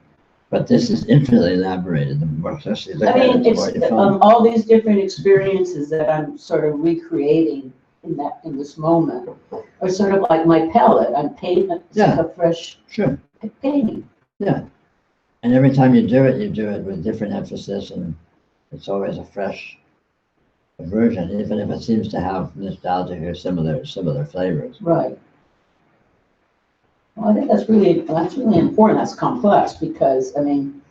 But this is infinitely elaborated. The more closely you look I at it, mean, the it's more you find. all these different experiences that I'm sort of recreating in this moment are sort of like my palette. I'm painting it's like a fresh Sure. painting. Yeah. And every time you do it with different emphasis, and it's always a fresh version, even if it seems to have nostalgic or similar flavors. Right. Well, I think that's really important. That's complex because, I mean,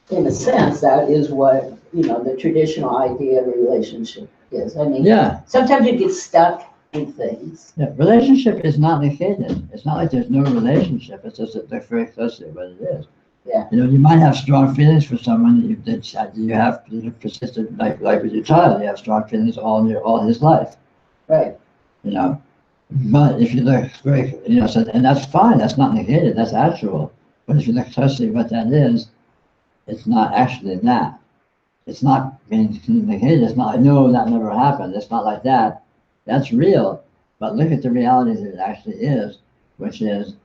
in a sense, that is what, the traditional idea of a relationship is. I mean, Yeah. sometimes you get stuck in things. Yeah. Relationship is not negated. It's not like there's no relationship. It's just that they're very closely what it is. Yeah. You might have strong feelings for someone that you have persisted, like with your child, you have strong feelings all his life. Right. But if you look very, so, and that's fine, that's not negated, that's actual. But if you look closely at what that is, it's not actually that. It's not being negated, it's not like, no, that never happened, it's not like that. That's real, but look at the reality that it actually is, which is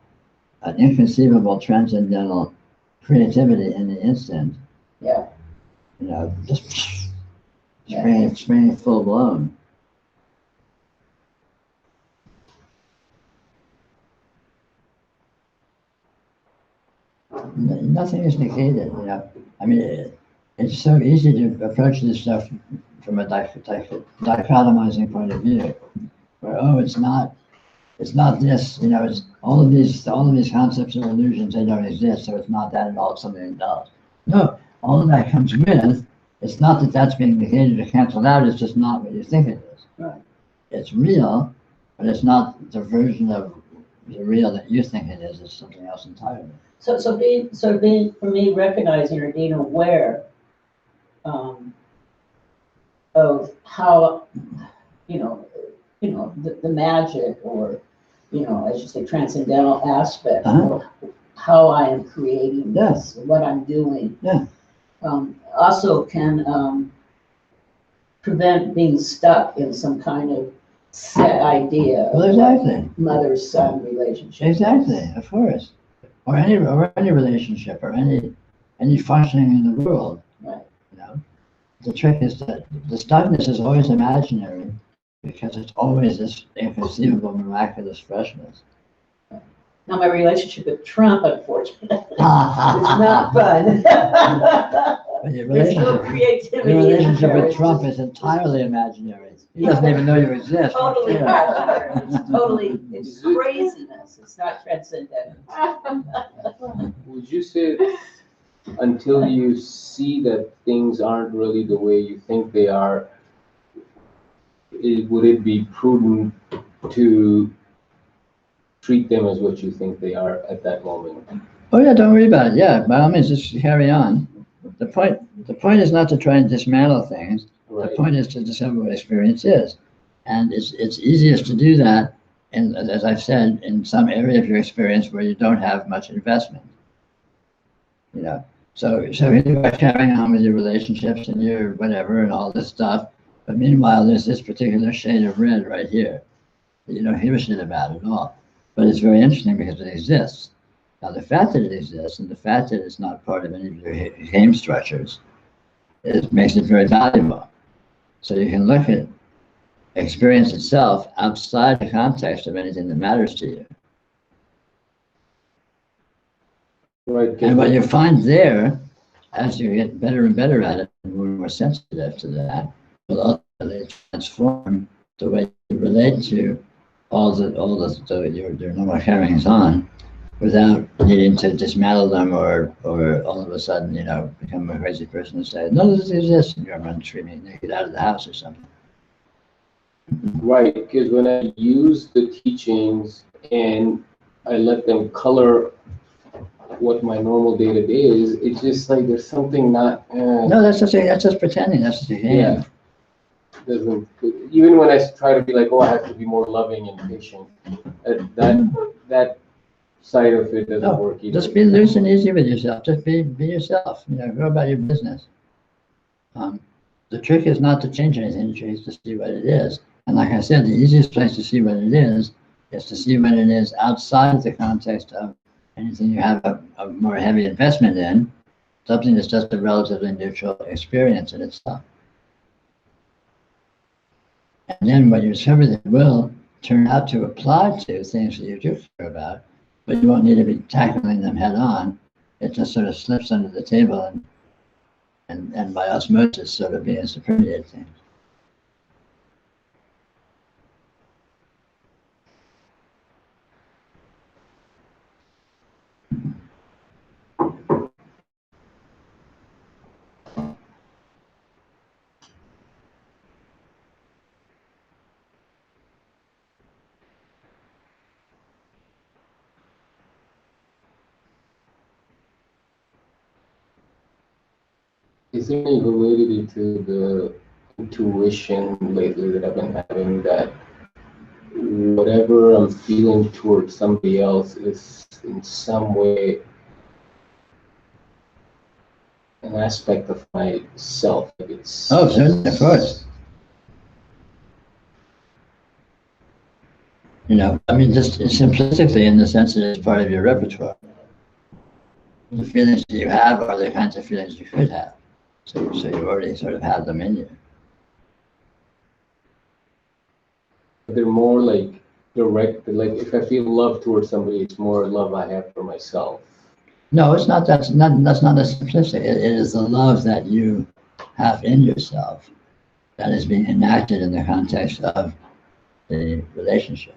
an inconceivable transcendental creativity in the instant. Yeah. Just springing full blown. Nothing is negated, I mean, it's so easy to approach this stuff from a dichotomizing point of view, where it's not this, it's all of these concepts or illusions, they don't exist, so it's not that at all, it's something that does. No, all of that comes with. It's not that that's being negated or canceled out. It's just not what you think it is. Right. It's real, but it's not the version of the real that you think it is. It's something else entirely. So being for me, recognizing or being aware of how the magic or as you say transcendental aspect of how I am creating this, what I'm doing. Yeah. Also can prevent being stuck in some kind of set idea Well, of exactly. mother-son relationship. Exactly, of course. Or any relationship or any functioning in the world. Right. The trick is that the stuckness is always imaginary because it's always this inconceivable, miraculous freshness. Now my relationship with Trump, unfortunately, it's not fun. But There's no creativity. your relationship in there. with Trump is entirely imaginary. He doesn't even know you exist. Totally imaginary. It's craziness. It's not transcendental. Would you say until you see that things aren't really the way you think they are, would it be prudent to treat them as what you think they are at that moment? Oh yeah, don't worry about it. Yeah, by all means, just carry on. The point is not to try and dismantle things. Right. The point is to discover what experience is. And it's easiest to do that, and as I've said, in some area of your experience where you don't have much investment. So you are carrying on with your relationships and your whatever and all this stuff, but meanwhile there's this particular shade of red right here that you don't give a shit about at all. But it's very interesting because it exists. Now the fact that it exists and the fact that it's not part of any of your game structures, it makes it very valuable. So you can look at experience itself outside the context of anything that matters to you. Right. And what you find there, as you get better and better at it, and more sensitive to that, will ultimately transform the way you relate to all your normal carryings on, without needing to dismantle them or all of a sudden, become a crazy person and say, no, this exists, and you're going to screaming naked out of the house or something. Right, because when I use the teachings and I let them color what my normal day-to-day is, it's just like there's something not. No, that's just pretending. That's just a game. Yeah. doesn't, even when I try to be like, oh, I have to be more loving and patient, that side of it doesn't No, work either. just be loose and easy with yourself. Just be yourself. Go about your business. The trick is not to change anything. The trick is to see what it is. And like I said, the easiest place to see what it is to see what it is outside the context of anything you have a more heavy investment in, something that's just a relatively neutral experience in itself. And then what you discover that will turn out to apply to things that you do care about, but you won't need to be tackling them head on. It just sort of slips under the table and by osmosis sort of begins to permeate things. Is there any validity to the intuition lately that I've been having that whatever I'm feeling towards somebody else is in some way an aspect of myself? Like it's Oh, certainly, of course. Just simplistically in the sense that it's part of your repertoire. The feelings that you have are the kinds of feelings you should have. So you already sort of have them in you. They're more like direct, like if I feel love towards somebody, it's more love I have for myself. No, it's not. That's not as simplistic. It is the love that you have in yourself that is being enacted in the context of the relationship.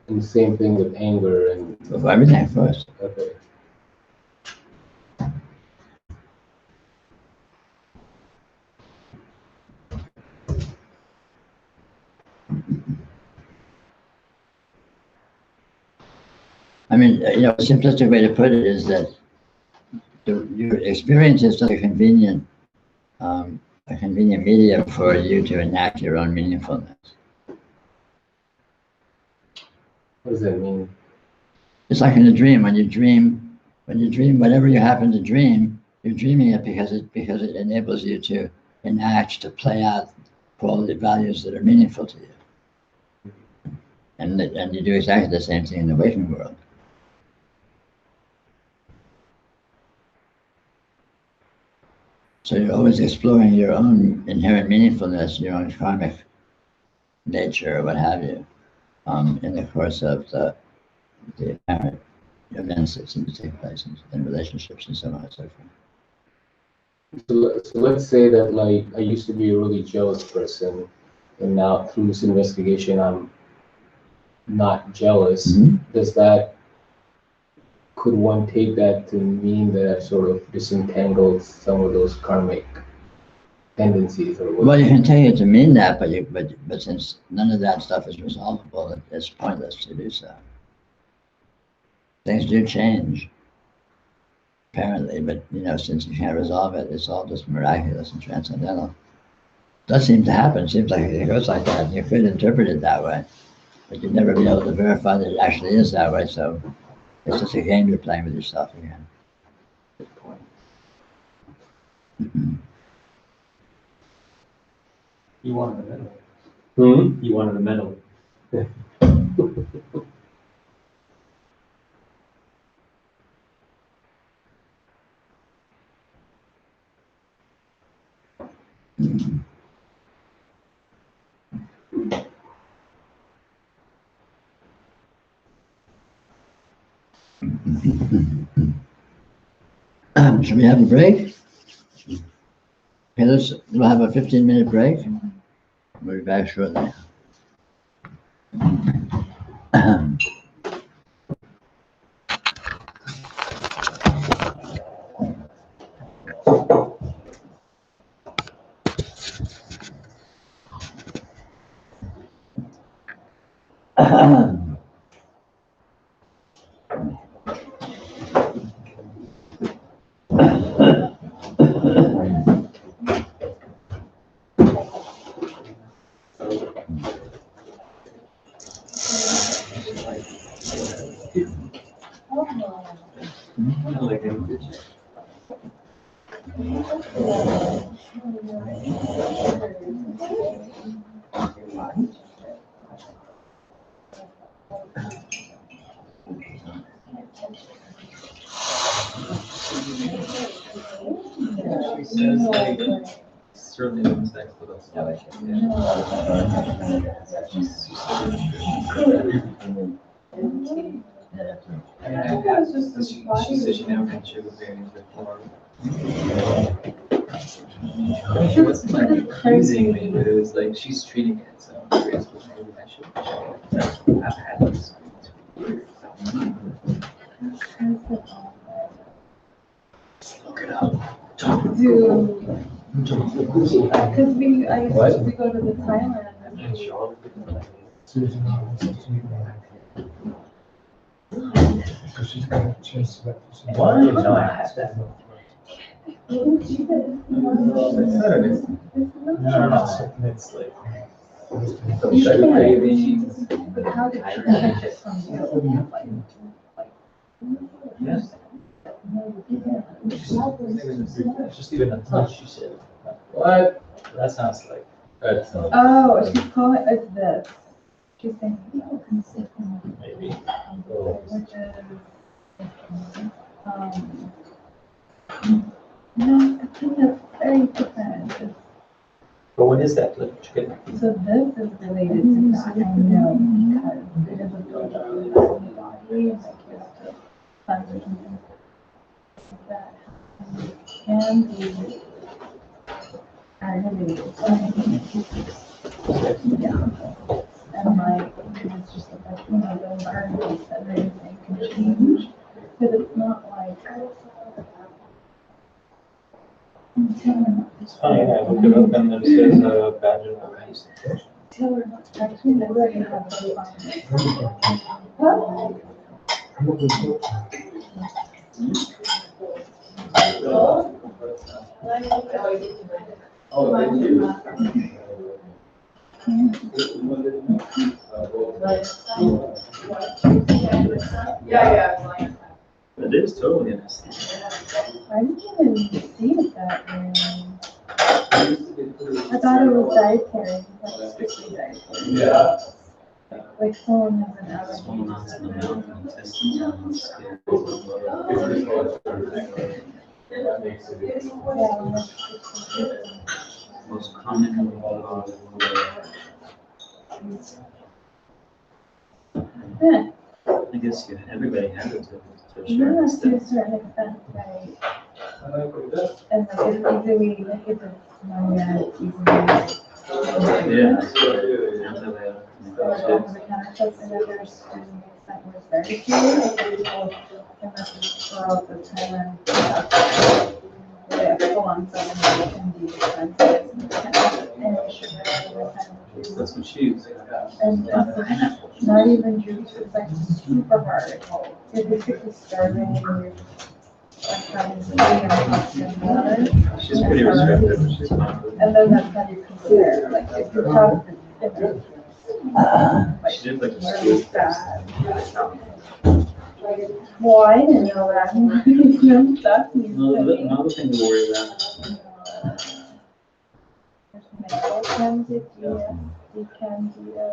And the same thing with anger and With everything, of course. okay. A simplistic way to put it is that your experience is just a convenient medium for you to enact your own meaningfulness. What does that mean? It's like in a dream. When you dream, whatever you happen to dream, you're dreaming it because it enables you to enact, to play out quality values that are meaningful to you. And you do exactly the same thing in the waking world. So you're always exploring your own inherent meaningfulness, your own karmic nature, or what have you, in the course of the apparent events that seem to take place in relationships and so on and so forth. So let's say that like I used to be a really jealous person, and now through this investigation I'm not jealous. Mm-hmm. Could one take that to mean that I've sort of disentangled some of those karmic tendencies or what? Well, you can take it to mean that, but since none of that stuff is resolvable, it's pointless to do so. Things do change, apparently, but since you can't resolve it, it's all just miraculous and transcendental. It does seem to happen. It seems like it goes like that. You could interpret it that way, but you'd never be able to verify that it actually is that way. So it's just a game you're playing with yourself again. Good point. You wanted a medal. Hmm? You wanted a medal. Should we have a break? Okay, we'll have a 15-minute break. We'll be back shortly. is like certainly no sex with us. She said she never had sugar bears before. She wasn't like accusing me, but it was like she's treating it. So I'm curious what maybe I should. I've had this. Look it up. Because we go to the Thailand. Because she's got a chance to that. Why? No, I have that. It's like sugar cravings. But how did she catch it from you? Yes. Just even a touch, she said. What? That sounds like. That's not. Oh, she's calling it this. She's saying, Maybe. which is, no, I think that's very different. But what is that? Like chicken? So this is related to that, I know, because it is a buildup of that in the body, and like you have to cleanse or something. That can be aggravated. Yeah. And like, it's just like, the environment and everything can change, but it's not like. It's funny, I looked it up and it says vaginal paste. Actually, they already have a It is totally innocent. I didn't even see it that way. I thought it was dietary, like strictly dietary. Yeah. Like someone has an allergy. Swollen in the mouth and intestines on the skin. Most common. Yeah, I guess everybody has it to a yeah, certain to a extent. certain extent, right? And like it's easily, like it's easily. Yeah. Over-the-counter stuff, and then there's an extent where it's very serious, like people, and that's throughout the Thailand. Yeah, full-on stuff, and can be expensive, and sugar, other kind of foods. That's what she used. And it's not even juice, it's like super hard. You're basically starving and you're like having to eat and water. She's pretty restrictive, but she's not. And then that's how you compare, like if you have the different, She did like a really school bad. test. Well, I didn't know that. That's news to me. Another thing to worry about. There's medical candida, decandida.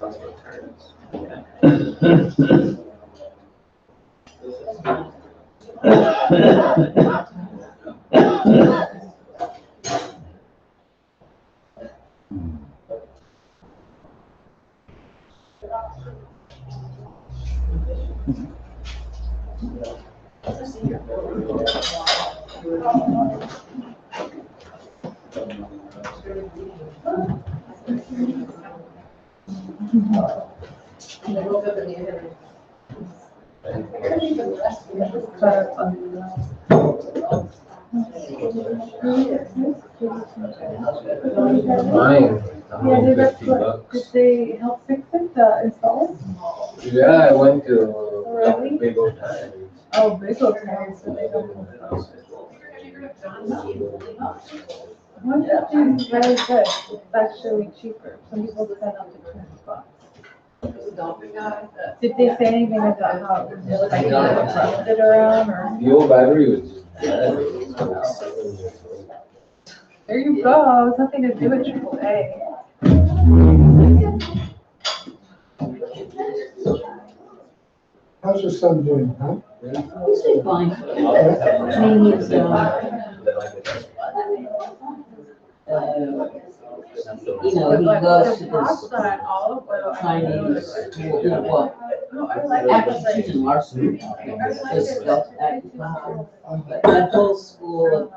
That's what turns. Mine, Yeah, did that, 50 did bucks. they help fix it, the install? Yeah, I went to Really? big old time. Oh, big old time, so they don't. One thing is very good, it's actually cheaper, some people spend up to $20. Did they say anything about how it was just like, it around or? The old battery was just There you go. It's nothing to do with AAA. How's your son doing, huh? He's doing fine. I mean, he's, you know, he goes to this Chinese school, well, actually she's in our school, this acupuncture, but that whole school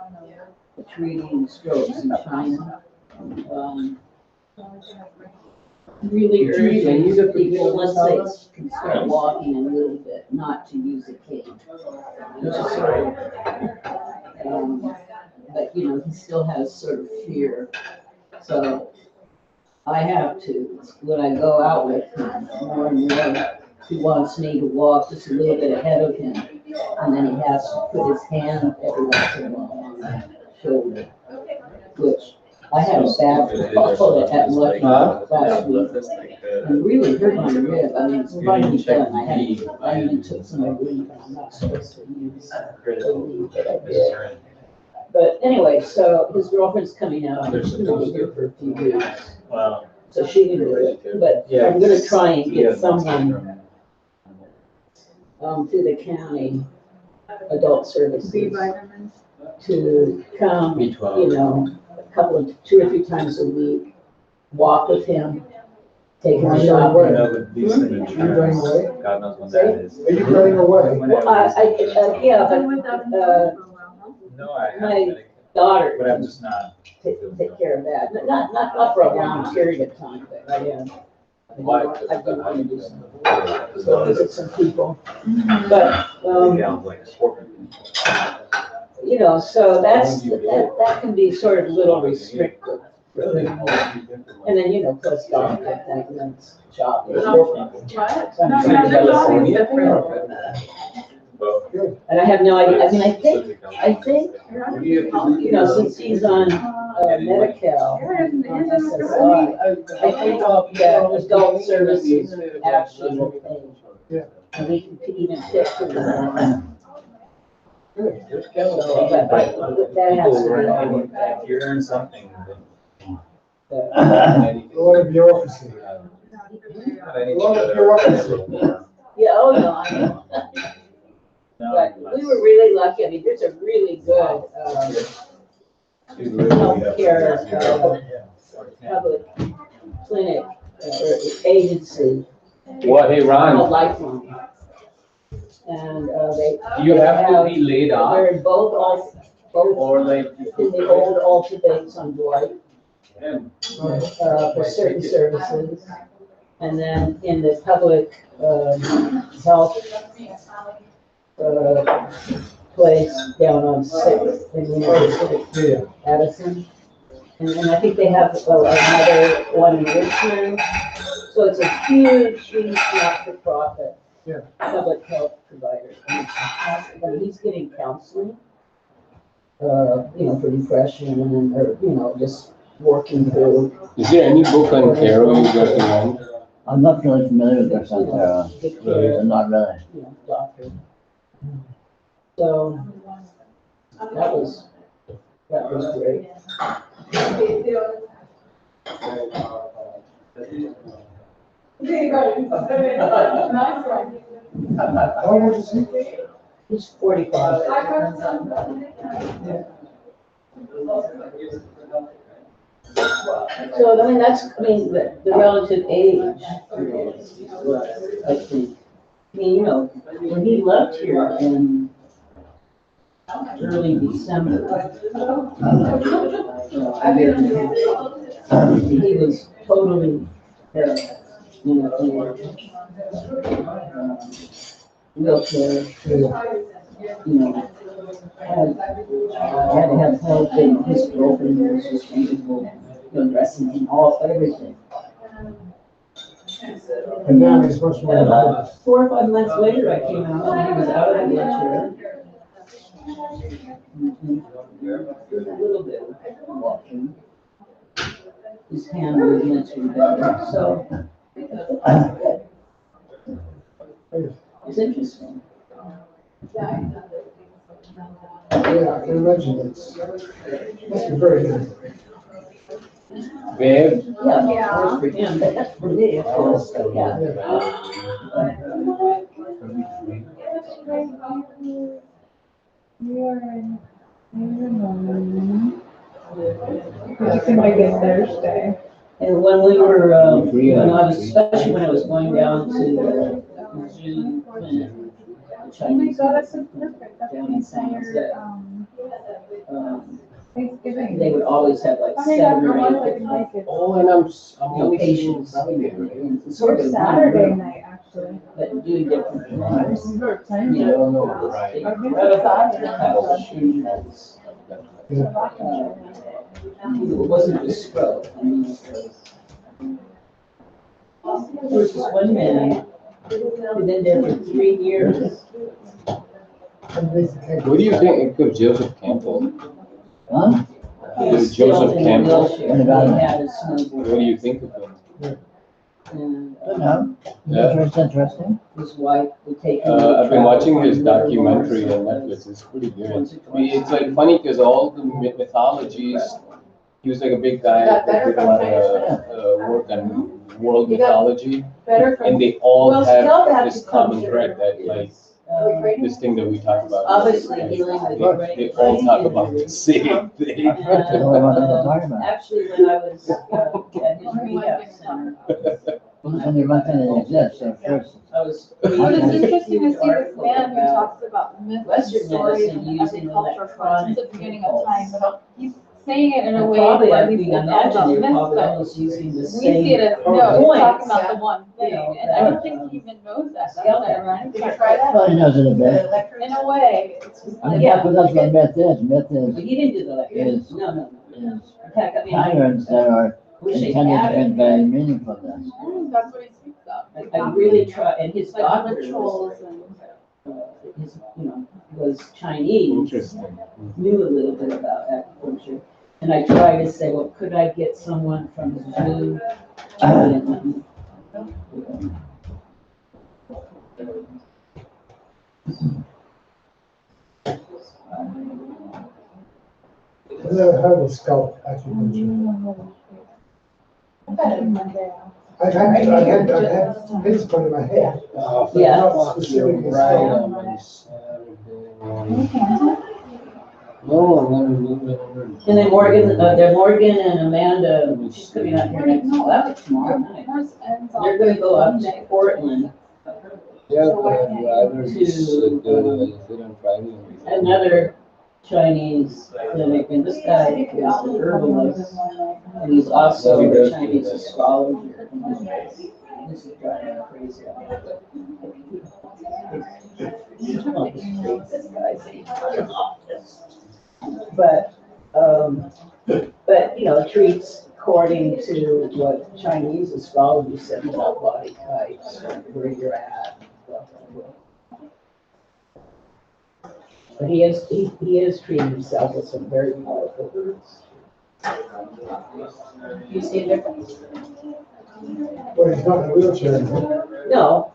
of treating strokes in China. Really urging people, once they can start walking a little bit, not to use a cane. Which is sort of, but you know, he still has sort of fear. So I have to, when I go out with him, more and more, he wants me to walk just a little bit ahead of him. And then he has to put his hand every once in a while on my shoulder, which I had a bad fall at Lucky last week. And really hurt my rib. I mean, it's finally done. I even took some relief, and I'm not supposed to use relief, but I did. But anyway, so his girlfriend's coming out. She's gonna be here for a few weeks. Wow. So she can do it. But I'm gonna try and get someone through the county adult services to come, you know, two or three times a week, walk with him, take him shopping. God knows when that is. Are you running away? Well, yeah, but, No, I my haven't. daughter But I'm just not. take care of that. Not for a long period of time, but I am. I do want to do something. So visit some people. But, you know, so that can be sort of a little restrictive. And then, you know, plus doctor appointments, shopping. So I'm trying to and I have no idea. I mean, I think, you know, since he's on Medi-Cal, on SSI, I think that adult services actually will pay. And we can even pick for them. So, but that has to be. If you earn something. A lot of bureaucracy. A lot of bureaucracy. Yeah, oh no, I know. But we were really lucky. I mean, there's a really good healthcare public clinic or agency. What, hey, Ron? Called Lifeline. And they. Do you have to be laid off? They're in both Or like? in the old Alta Bates on Dwight. For certain services. And then in the public health place down on Sixth in University, Addison. And I think they have another one in Richmond. So it's a huge not-for-profit public health provider. And he's getting counseling, you know, for depression and, or, you know, just working through. Is there any book on tarot you recommend? I'm not really familiar with this on Terra. Not really. You know, doctor. So that was great. How old is he? He's 45. So, I mean, the relative age, I think. I mean, you know, when he left here in early December, he was totally, you know, wheelchair, you know, had to have help, and his girlfriend was just wonderful, you know, dressing him, everything. And now he's much more. And about 4 or 5 months later, I came out and he was out of the wheelchair. A little bit of walking. His hand movements were better, so. It's interesting. Yeah, I can imagine it's, must be very good. Babe? Yeah, of course for him, but that's for me, of course, yeah. You can make it Thursday. And when we were, when I was, especially when I was going down to Zoo Clinic, the Oh my Chinese. God, that's so perfect. That's down when in you say San your, Jose, Thanksgiving. they would always have like Oh my God, 7 I or wonder 8 if different, like it's Oh, and I'm only seeing patients. Friday, right? It's sort your of Saturday night, actually. but doing different things. You were I planning. don't know, This right? incredible passions. It wasn't just stroke, I mean, it was this one man who'd been there for 3 years. What do you think of Joseph Campbell? Huh? He was Joseph still in a Campbell? wheelchair, What he about him? had a snowboard. What do you think of him? And Good enough. Yeah. It's interesting. his wife would take him. I've been watching his documentary on Netflix. It's pretty good. I mean, it's like funny because all the mythologies, he was like a big guy that did a lot of work on world mythology, Better for. and they all Well, still have have this to come common through. thread that like this thing that we talk about. Obviously healing the brain. They all talk about the same thing. That's what I wanted to talk about. Actually, when I was at his rehab center, Only one thing that exists, so first. I was. But it's reading interesting to a see this article man who about talks about myths and Western stories medicine and using agriculture since electronic the beginning of pulse. time, but he's saying it in a And way probably, where I he's mean, it's all imagine about they're myths, probably but almost using the we same. see it as, no, he's points. talking about the one You thing, know, and I don't think he even knows that, that's Yeah. ironic. Did you try that? Well, he knows it a bit. In a way, it's just. I mean, Yeah. but that's what myth is. Myth But is, he didn't do that. Is- No, no, no. is In fact, I mean, patterns that are wish they intended to had it. convey meaningfulness. That's what he speaks of. I really try, and his Like doctor rituals and. his, was Chinese, Interesting. knew a little bit about acupuncture. And I tried to say, well, could I get someone from the zoo? I've never heard of scalp acupuncture. I've had pins put in my head. but Yeah. not specifically scalp. No, I'm never. And then Morgan and Amanda, she's coming out here next, tomorrow night. They're gonna go up to Portland, Yeah, but I'd rather just sit on Friday. another Chinese clinic, and this guy is an herbalist, and he's also a Chinese astrologer. This is driving me crazy. This guy's but, treats according to what Chinese astrology said about body types, where you're at. But he is treating himself with some very powerful herbs. You see a difference? Well, he's not in a wheelchair anymore. No,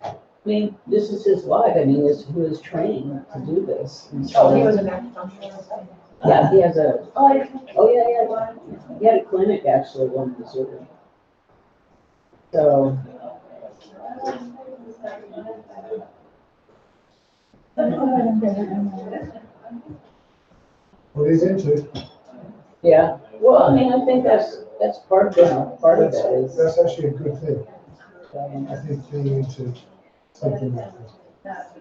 I mean, this is his wife, this who is trained to do this. And so- Oh, he was an acupuncturist. Yeah, he has a, yeah. He had a clinic actually on Missouri. So. What he's into, Yeah, well, I think that's part of it is. that's actually a good thing. I think being into something like that.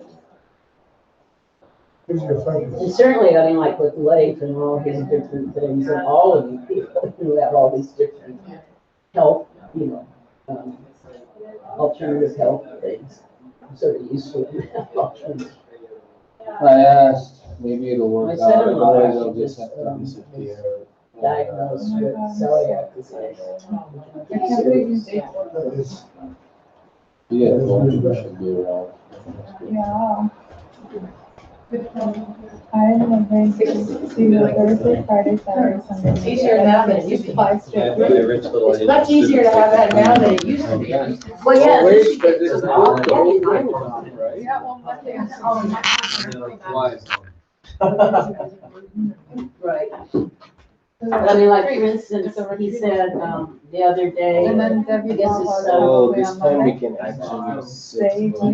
Gives you a And focus. certainly, like with Leif and all his different things, and all of you people who have all these different health, alternative health things. I'm sort of used to it. Alternative. I asked, maybe it'll work My out, son-in-law otherwise I'll actually just have to disappear. Diagnosed with celiac disease. That is, Yeah, well, you should be around. Yeah. I'm a very Thursday, Friday, Saturday, Sunday. It's easier now than it used to be. Yeah, very rich little. It's much easier to have that now than it used to be. Well, yeah. Wait, but this is not the whole thing is on, right? Yeah, well, Monday. Why? Right. I mean, like, for instance, he said, the other day, And then I Debbie. guess his Baba son, Oh, will be this on time we Monday. can actually Stay sit. till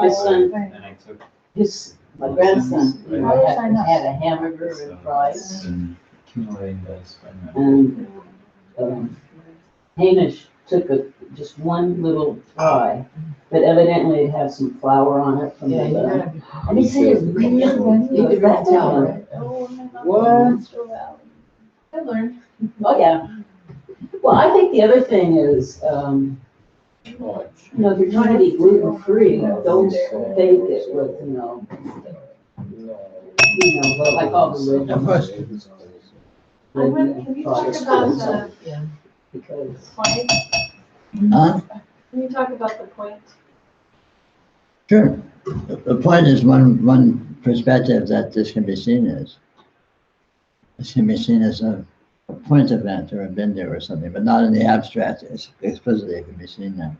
my son, And I took my grandson, you How know, do you sign up? had a hamburger and fries. accumulating those. And, Hamish took just one little fry, but evidently it had some flour on it from the, and he said it really, you could rat tell him. What? I learned. Oh, yeah. Well, I think the other thing is, you know, if you're trying to be gluten-free, don't bake it with, you know, what I call the red. Of course. Can you talk about the Because. point? Huh? Can you talk about the point? Sure. The point is one perspective that this can be seen as. This can be seen as a point event or a bindu or something, but not in the abstract. Explicitly, it can be seen that way.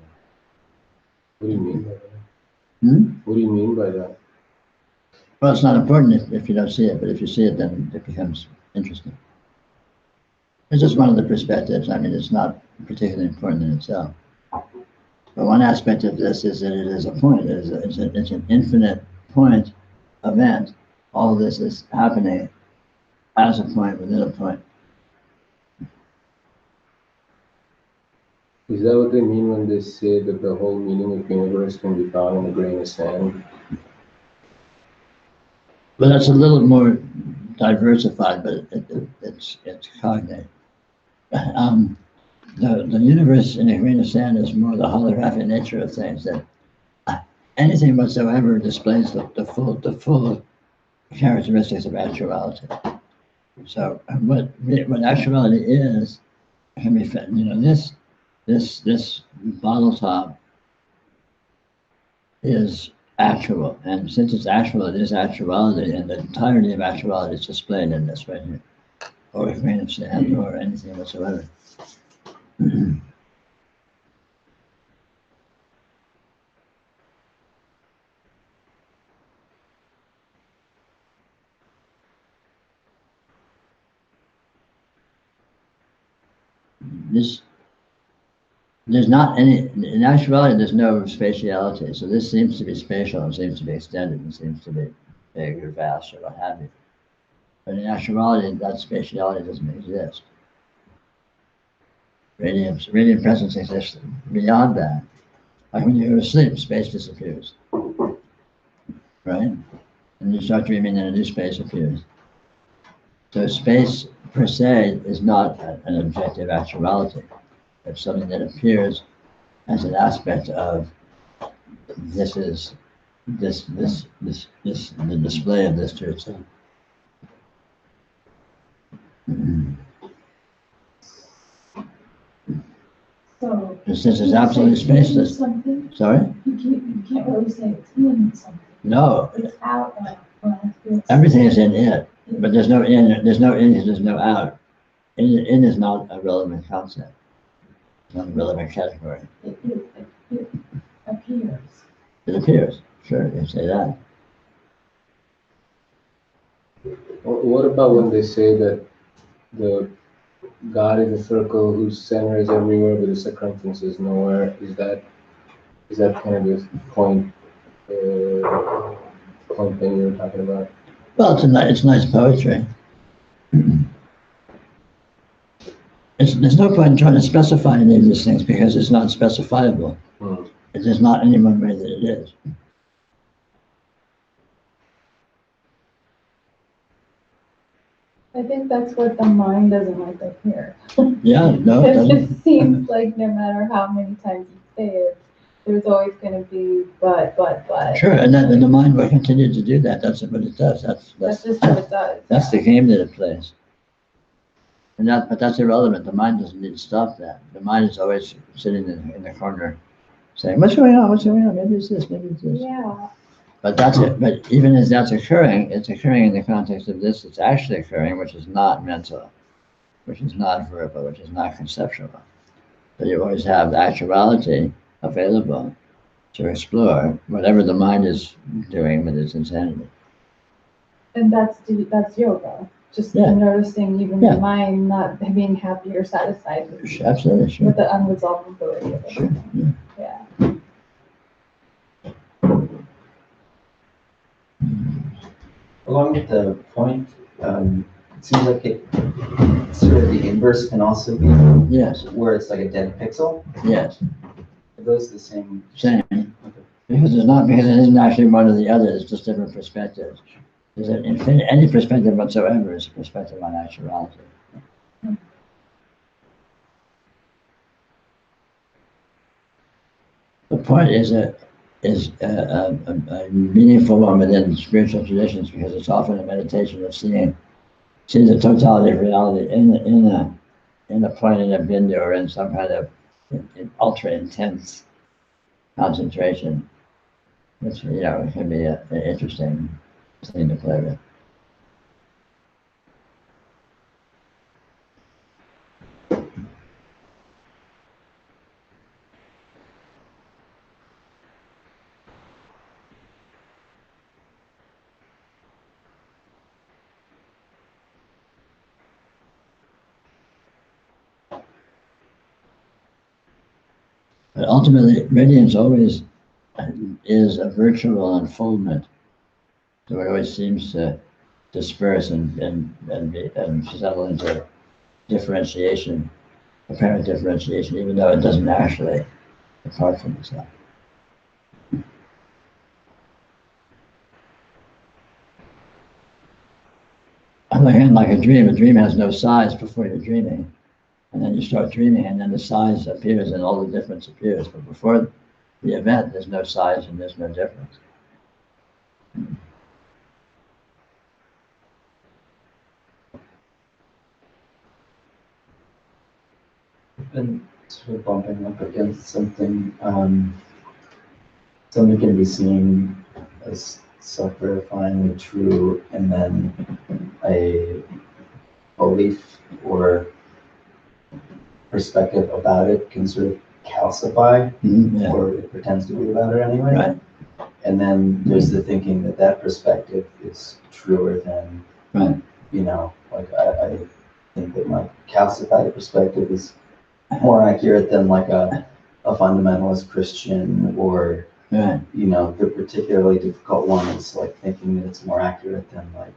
What do you mean by that? Hmm? What do you mean by that? Well, it's not important if you don't see it, but if you see it, then it becomes interesting. It's just one of the perspectives. I mean, it's not particularly important in itself. But one aspect of this is that it is a point. It's an infinite point event. All this is happening as a point within a point. Is that what they mean when they say that the whole meaning of the universe can be found in a grain of sand? But that's a little more diversified, but it's cognate. The universe in a grain of sand is more the holographic nature of things, that anything whatsoever displays the full characteristics of actuality. So what actuality is can be, you know, this bottle top is actual, and since it's actual, it is actuality, and the entirety of actuality is displayed in this right here, or a grain of sand, or anything whatsoever. There's not any, in actuality, there's no spatiality. So this seems to be spatial and seems to be extended and seems to be big or vast or what have you. But in actuality, that spatiality doesn't exist. Radiant presence exists beyond that. Like when you go to sleep, space disappears. Right? And you start dreaming and a new space appears. So space per se is not an objective actuality. It's something that appears as an aspect of the display of this to itself. So. Since it's absolutely spaceless. Something, Sorry? you can't really say it's in something. No. It's out of. Everything is in it, but there's no in, there's no out. In is not a relevant concept. It's not a relevant category. It appears. It appears. Sure, you can say that. What about when they say that the God is a circle whose center is everywhere but the circumference is nowhere? Is that kind of the point thing you were talking about? Well, it's nice poetry. There's no point in trying to specify any of these things because it's not specifiable. It is not any one way that it is. I think that's what the mind doesn't like to hear. Yeah, no, it Because doesn't. it seems like no matter how many times you say it, there's always gonna be but. Sure, and the mind will continue to do that. That's what it does. That's just what it does. That's the game that it plays. But that's irrelevant. The mind doesn't need to stop that. The mind is always sitting in the corner saying, what's going on? What's going on? Maybe it's this, maybe it's this. Yeah, But that's it. But even as that's occurring, it's occurring in the context of this. It's actually occurring, which is not mental, which is not verbal, which is not conceptual. But you always have the actuality available to explore whatever the mind is doing with its insanity. And that's yoga. Just Yeah. noticing even Yeah. the mind not being happy or satisfied Absolutely, sure. with the unresolvability of it. Sure. Yeah. Yeah. Along with the point, it seems like sort of the inverse can also be Yes. where it's like a dead pixel. Yes. Are those the same? Same. Because it isn't actually one or the other. It's just different perspectives. Is it any perspective whatsoever is a perspective on actuality. The point is a meaningful one within spiritual traditions because it's often a meditation of seeing the totality of reality in a point in a bindu or in some kind of ultra intense concentration, which can be an interesting thing to play with. But ultimately, radiance always is a virtual unfoldment. So it always seems to disperse and settle into differentiation, apparent differentiation, even though it doesn't actually apart from itself. On the other hand, like a dream has no size before you're dreaming. And then you start dreaming, and then the size appears and all the difference appears. But before the event, there's no size and there's no difference. Been sort of bumping up against something. Something can be seen as self-verifyingly true, and then a belief or perspective about it can sort of calcify, Yeah. or it pretends to be about it anyway. Right. And then there's the thinking that perspective is truer than, Right. like I think that my calcified perspective is more accurate than like a fundamentalist Christian, or Right. the particularly difficult one is like thinking that it's more accurate than like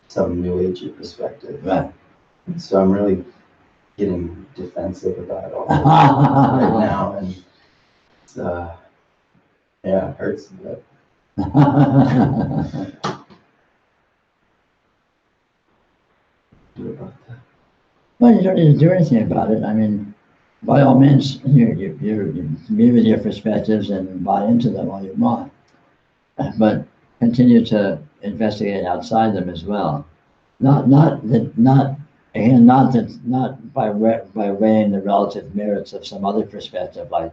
some new agey perspective. Right. So I'm really getting defensive about all this right now, and it's, yeah, it hurts a bit. Do about that. Well, you don't need to do anything about it. I mean, by all means, you be with your perspectives and buy into them all you want, but continue to investigate outside them as well. Not by weighing the relative merits of some other perspective, like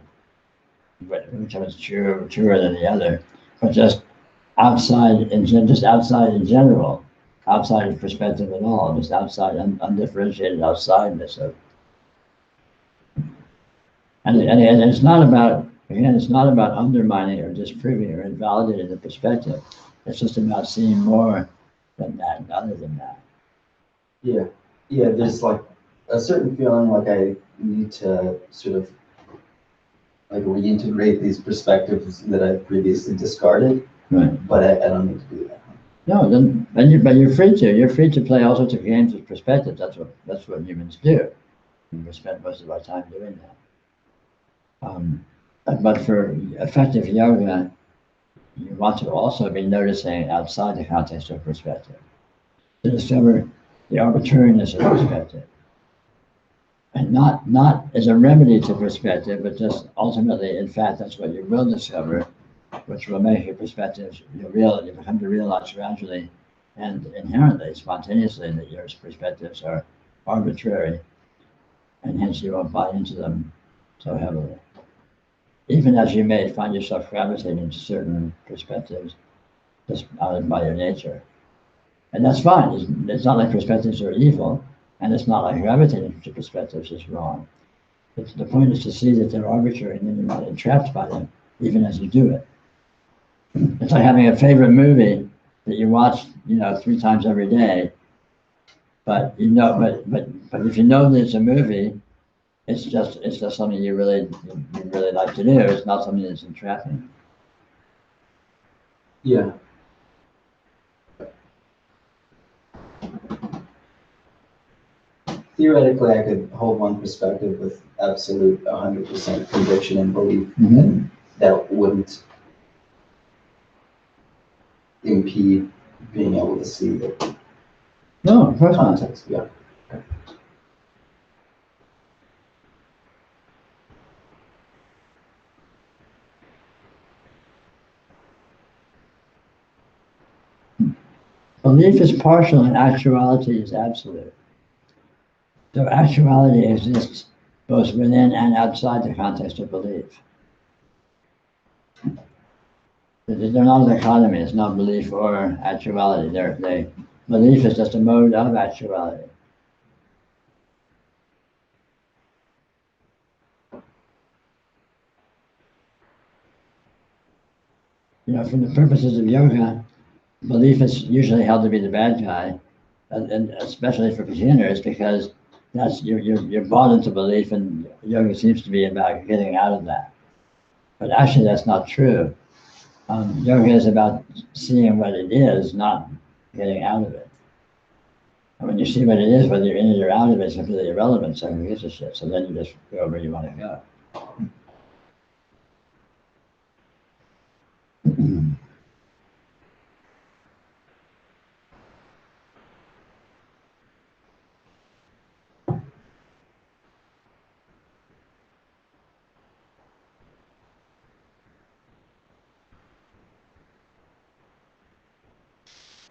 which one's truer than the other, but just outside in general. Outside of perspective at all, just outside, undifferentiated outsideness of. And it's not about, again, it's not about undermining or disproving or invalidating the perspective. It's just about seeing more than that, other than that. Yeah, there's like a certain feeling like I need to sort of like reintegrate these perspectives that I previously discarded. Right. But I don't need to do that. No, but you're free to. You're free to play all sorts of games with perspective. That's what humans do. And we spend most of our time doing that. But for effective yoga, you want to also be noticing outside the context of perspective, to discover the arbitrariness of perspective, and not as a remedy to perspective, but just ultimately, in fact, that's what you will discover, which will make your perspectives you become to realize gradually and inherently, spontaneously, that your perspectives are arbitrary, and hence you won't buy into them so heavily. even as you may find yourself gravitating to certain perspectives just by your nature. And that's fine. It's not like perspectives are evil, and it's not like gravitating to perspectives is wrong. The point is to see that they're arbitrary and then you're not entrapped by them, even as you do it. It's like having a favorite movie that you watch, 3 times every day. But but if you know that it's a movie, it's just something you really like to do. It's not something that's entrapping. Yeah. Theoretically, I could hold one perspective with absolute 100% conviction and belief, and that wouldn't impede being able to see the No, of course not. context. Yeah. Belief is partial and actuality is absolute. So actuality exists both within and outside the context of belief. They're not a dichotomy. It's not belief or actuality. Belief is just a mode of actuality. For the purposes of yoga, belief is usually held to be the bad guy, and especially for beginners, because that's you're bought into belief, and yoga seems to be about getting out of that. But actually, that's not true. Yoga is about seeing what it is, not getting out of it. And when you see what it is, whether you're in it or out of it, it's completely irrelevant. So who gives a shit? So then you just go where you want to go.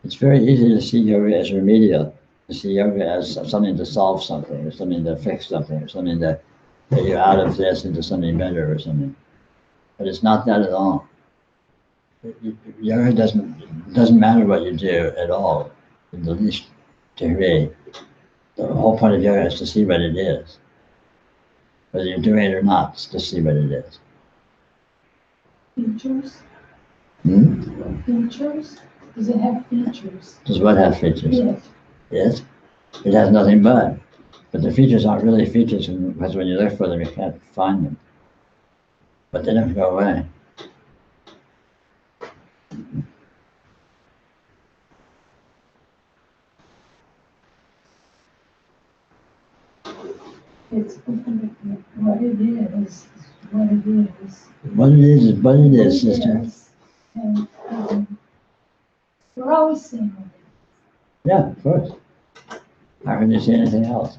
It's very easy to see yoga as remedial, to see yoga as something to solve something, or something to fix something, or something to get you out of this into something better or something. But it's not that at all. Yoga doesn't matter what you do at all, in the least degree. The whole point of yoga is to see what it is. Whether you're doing it or not, it's to see what it is. Features? Hmm? Features? Does it have features? Does what have features? Yes. Yes? It has nothing but. But the features aren't really features because when you look for them, you can't find them. But they don't go away. It's what it is, what it is. What it is what it is, sister. And we're always saying what it is. Yeah, of course. How can you say anything else?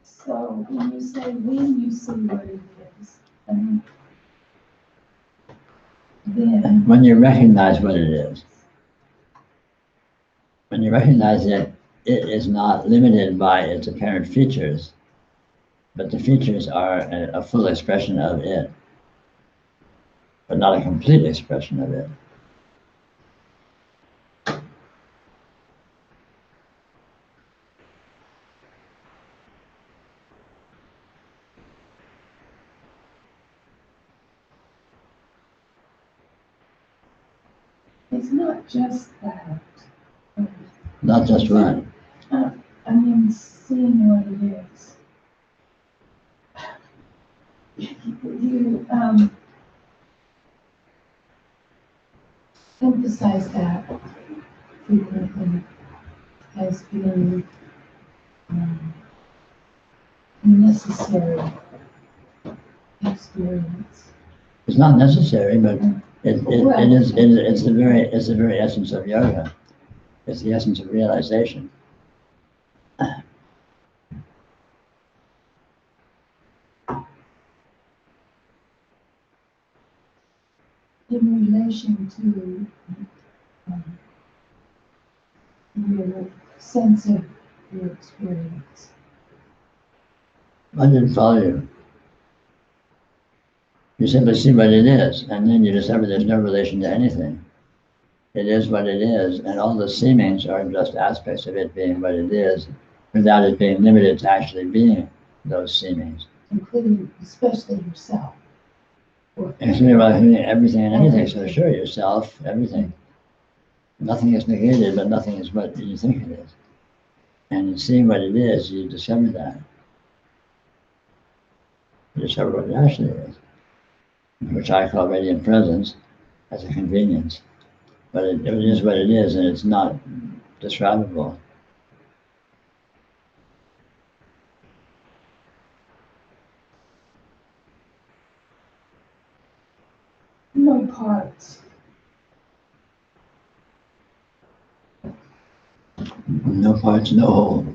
So when you say when you see what it is, then When you recognize what it is. When you recognize that it is not limited by its apparent features, but the features are a full expression of it, but not a complete expression of it. it's not just that. Not just one. I mean, seeing what it is. You emphasize that frequently as being necessary experience. It's not necessary, but it's the very essence of yoga. It's the essence of realization. In relation to your sense of your experience. I didn't follow you. You simply see what it is, and then you discover there's no relation to anything. It is what it is, and all the seemings are just aspects of it being what it is, without it being limited to actually being those seemings. Including especially yourself. Actually, well, everything and anything, so sure, yourself, everything. Nothing is negated, but nothing is what you think it is. And in seeing what it is, you discover that. You discover what it actually is, which I call radiant presence as a convenience. But it is what it is, and it's not describable. No parts. No parts, no whole.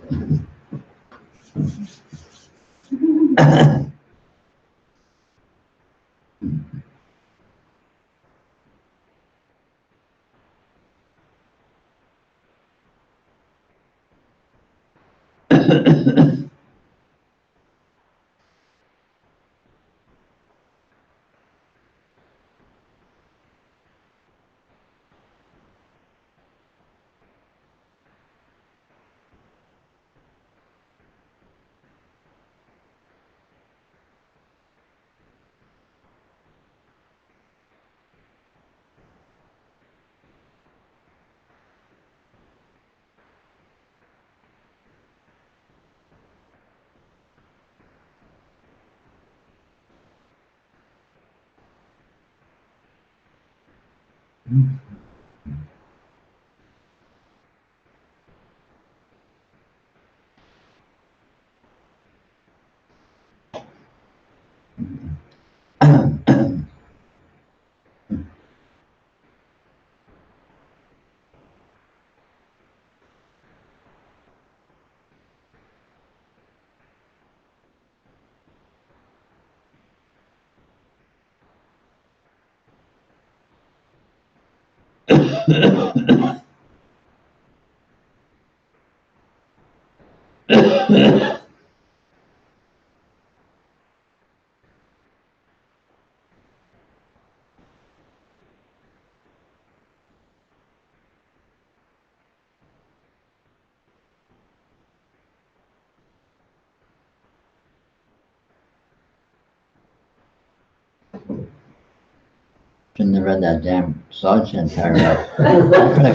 Shouldn't have read that damn Sergeant paragraph. Put a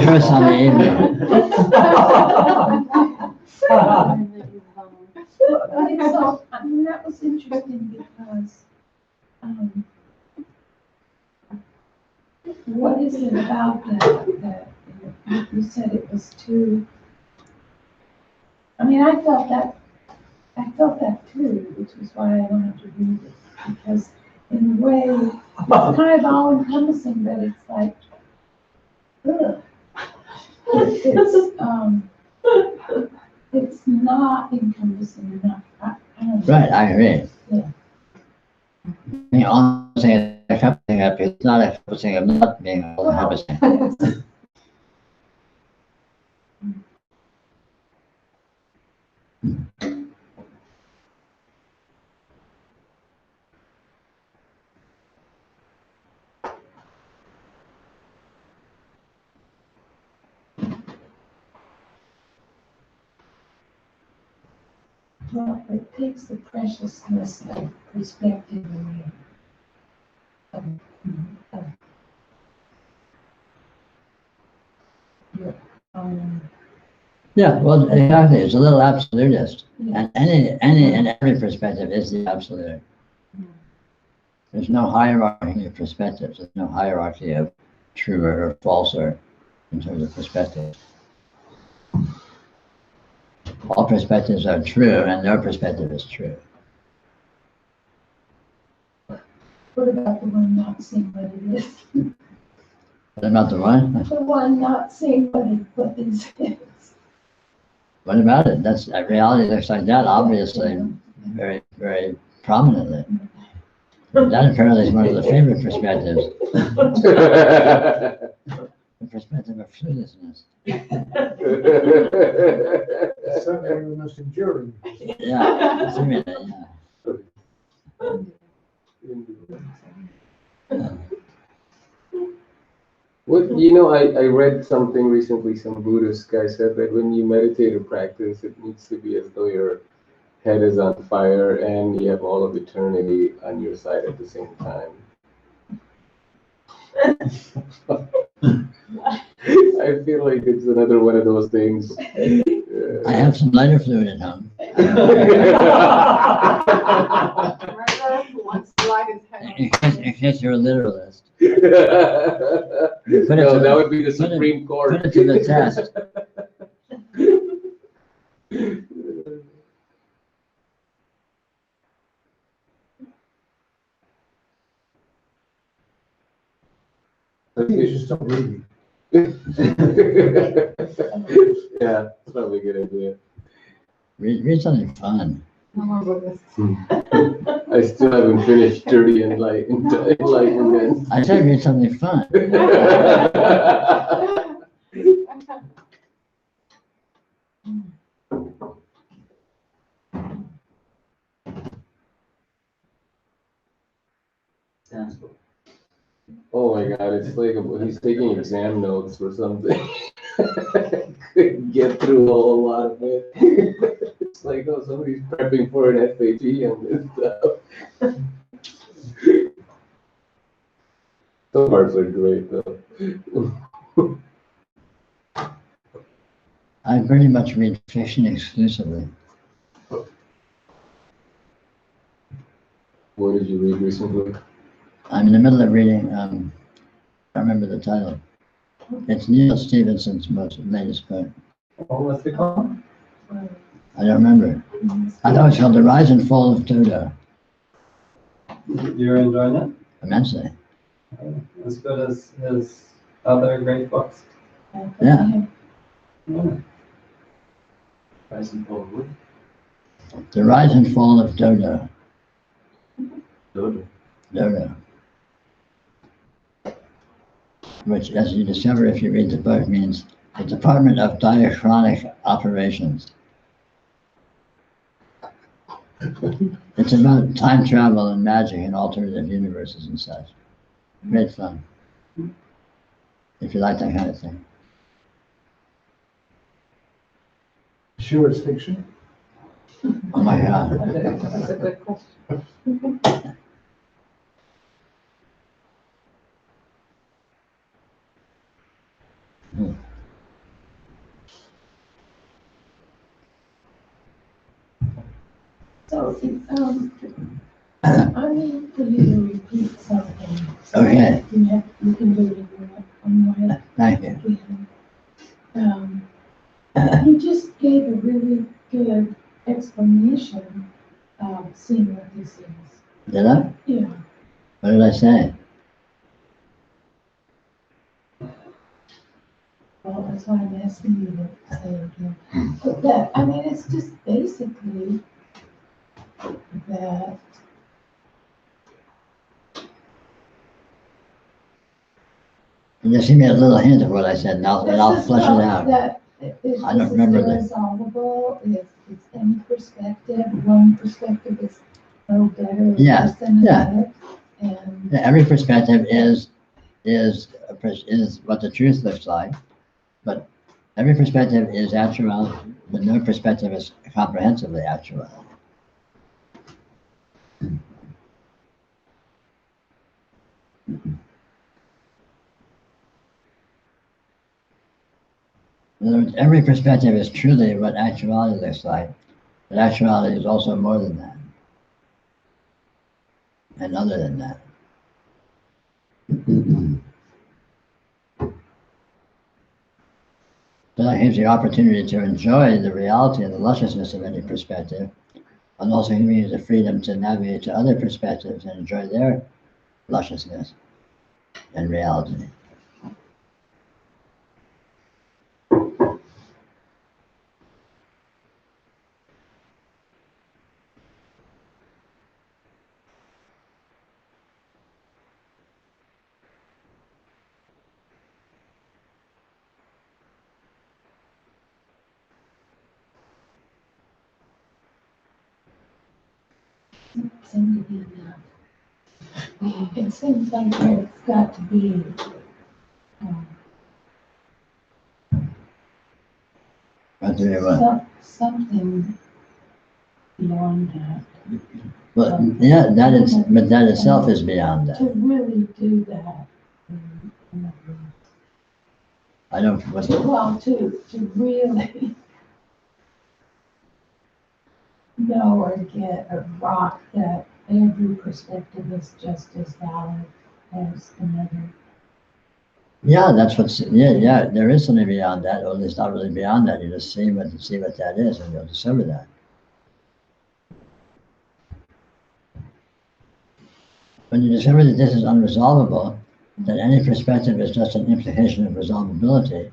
curse on the evening. So, I mean, that was interesting because, what is it about that you said it was too, I mean, I felt that too, which is why I wanted to read it, because in a way, it's kind of all encompassing, but it's like, ugh. It's not encompassing enough. I don't know. Right, I agree. Yeah. The only thing encompassing up is not encompassing of not being all encompassing. Well, it takes the preciousness of perspective away. Of your own. Yeah, well, exactly. It's a little absolutist. Yeah. And any and every perspective is the absolute. There's no hierarchy of perspectives. There's no hierarchy of truer or falser in terms of perspective. All perspectives are true, and their perspective is true. What about the one not seeing what it is? What about the one? The one not seeing what this is. What about it? That's reality looks like that, obviously, very, very prominently. That apparently is one of the favorite perspectives. The perspective of fruitlessness. certainly the most enduring. Yeah, assuming that, yeah. What, I read something recently, some Buddhist guy said that when you meditate or practice, it needs to be as though your head is on fire and you have all of eternity on your side at the same time. I feel like it's another one of those things. I have some lighter fluid at home. In case you're a literalist. No, that would be the Supreme Court. Put it to the test. I think you should stop reading. Yeah, that's probably a good idea. Read something fun. I still haven't finished Dirty Enlightenment. I said read something fun. Oh my God, it's like he's taking exam notes or something. Couldn't get through a whole lot of it. It's like, oh, somebody's prepping for an SAT on this stuff. Some parts are great though. I pretty much read fiction exclusively. What did you read recently? I'm in the middle of reading, I don't remember the title. It's Neil Stephenson's latest book. Oh, what's it called? I don't remember. I thought it was called The Rise and Fall of Dodo. You're enjoying it? Immensely. As good as his other great books. Yeah. Yeah. Rise and fall of wood. The Rise and Fall of Dodo. Dodo. Dodo. Which, as you discover if you read the book, means the Department of Diachronic Operations. It's about time travel and magic and alternative universes and such. Great fun. If you like that kind of thing. Sure it's fiction? Oh my God. That's a good question. So, I need for you to repeat something. Okay. You can do it in your own way. Thank you. You just gave a really good explanation of seeing what this is. Did I? Yeah. What did I say? Well, that's why I'm asking you to say it again. But that, I mean, it's just basically that You just give me a little hint of what I said, and I'll this is flesh it not out. that it's I don't remember that. irresolvable, it's any perspective, one perspective is no better or Yeah, worse than yeah. another. And Yeah, every perspective is what the truth looks like, but every perspective is actual, but no perspective is comprehensively actual. In other words, every perspective is truly what actuality looks like, but actuality is also more than that, and other than that. So that gives you the opportunity to enjoy the reality and the lusciousness of any perspective, and also giving you the freedom to navigate to other perspectives and enjoy their lusciousness and reality. seem to be enough. It seems like there's got to be something beyond that. But yeah, that is, but that itself is beyond To that. really do that. I don't, what's the, Well, to really know or get a rock that every perspective is just as valid as another. yeah, that's what's, yeah, there is something beyond that, or it's not really beyond that. You just see what that is, and you'll discover that. When you discover that this is unresolvable, that any perspective is just an implication of resolvability,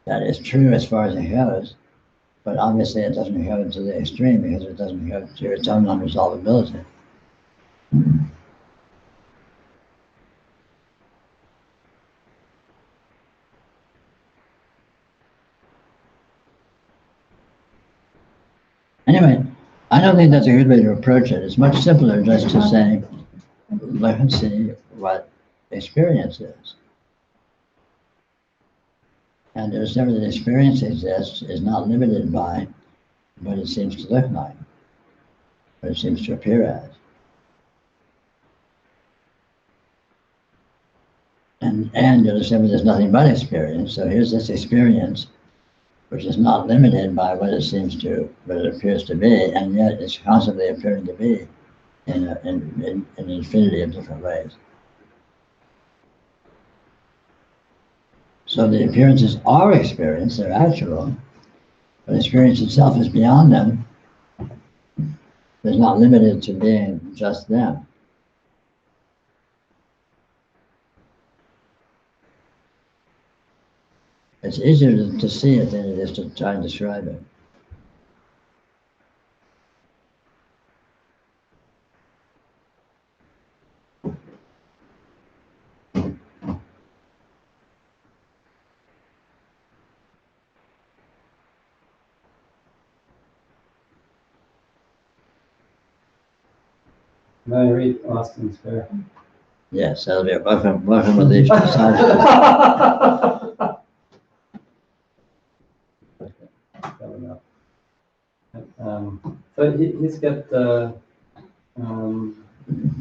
that is true as far as it goes, but obviously it doesn't go to the extreme because it doesn't go to its own unresolvability. Anyway, I don't think that's a good way to approach it. It's much simpler just to say, let's see what experience is. And to discover that experience exists is not limited by what it seems to look like, what it seems to appear as. And to discover there's nothing but experience. So here's this experience, which is not limited by what it seems to, what it appears to be, and yet it's constantly appearing to be in an infinity of different ways. So the appearances are experience, they're actual, but experience itself is beyond them. It's not limited to being just them. It's easier to see it than it is to try and describe it. May I read Austin's prayer? Yes, that'll be a welcome relief to silence. So he's got the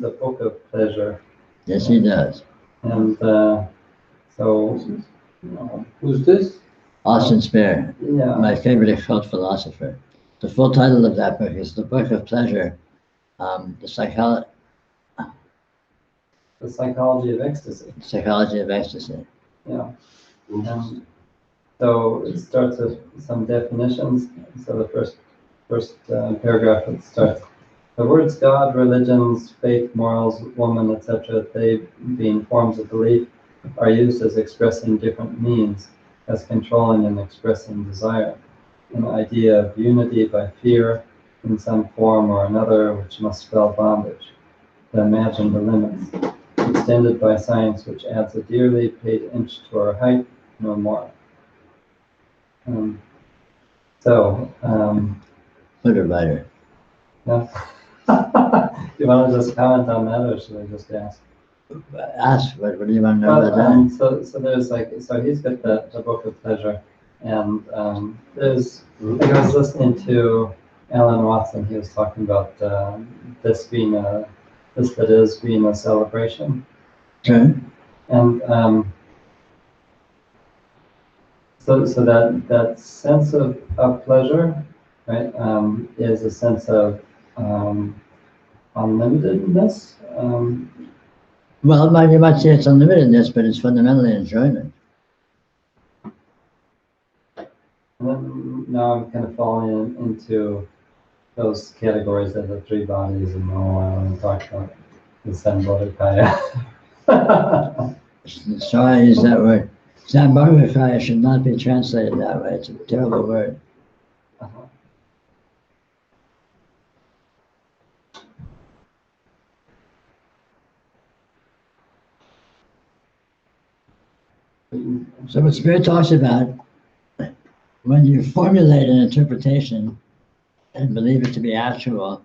book of pleasure. Yes, he does. And so Who's this? Austin Spare, yeah, my favorite occult philosopher. The full title of that book is The Book of Pleasure, the psychology psychology of ecstasy. Psychology of ecstasy. Yeah. So it starts with some definitions. So the first paragraph, it starts. The words God, religions, faith, morals, woman, etc., they being forms of belief, are used as expressing different means, as controlling and expressing desire. An idea of unity by fear in some form or another, which must spell bondage. To imagine the limits, extended by science, which adds a dearly paid inch to our height, no more. Put it writer. Yeah. Do you want to just comment on that, or should I just ask? Ask, what do you want to know about that? So there's so he's got the book of pleasure, and there's, like I was listening to Alan Watson, he was talking about this being a celebration. Okay. And so that sense of pleasure, right, is a sense of unlimitedness. Well, you might say it's unlimitedness, but it's fundamentally enjoyment. And then now I'm kind of falling into those categories of the three bodies, and all I want to talk about the Sambodhikaya. So I use that word. Sambodhikaya should not be translated that way. It's a terrible word. So what Spirit talks about, when you formulate an interpretation and believe it to be actual,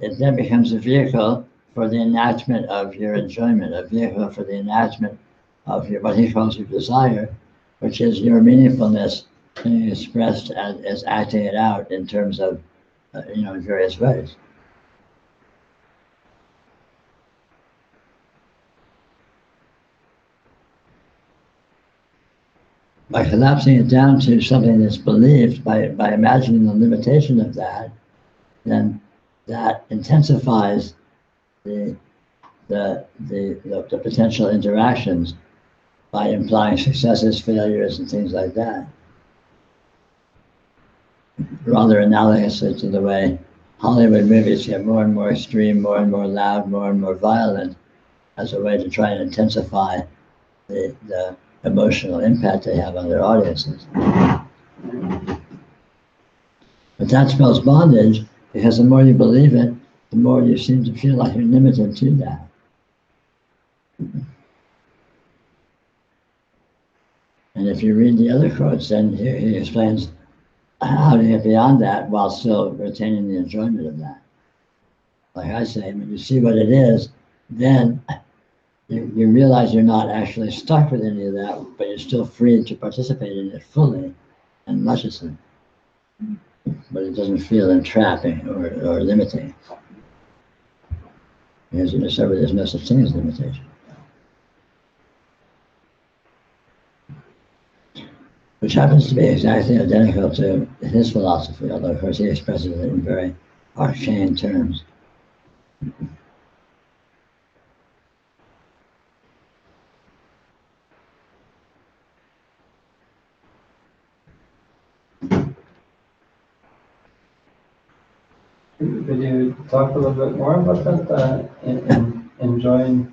it then becomes a vehicle for the enactment of your enjoyment, a vehicle for the enactment of your, what he calls your desire, which is your meaningfulness being expressed as acting it out in terms of, in various ways. By collapsing it down to something that's believed, by imagining the limitation of that, then that intensifies the potential interactions by implying successes, failures, and things like that. Rather analogously to the way Hollywood movies get more and more extreme, more and more loud, more and more violent, as a way to try and intensify the emotional impact they have on their audiences. But that spells bondage, because the more you believe it, the more you seem to feel like you're limited to that. And if you read the other quotes, then he explains how to get beyond that while still retaining the enjoyment of that. Like I say, when you see what it is, then you realize you're not actually stuck with any of that, but you're still free to participate in it fully and lusciously. But it doesn't feel entrapping or limiting. Because you discover there's no such thing as limitation. Which happens to be exactly identical to his philosophy, although of course he expresses it in very arcane terms. Could you talk a little bit more about that, enjoying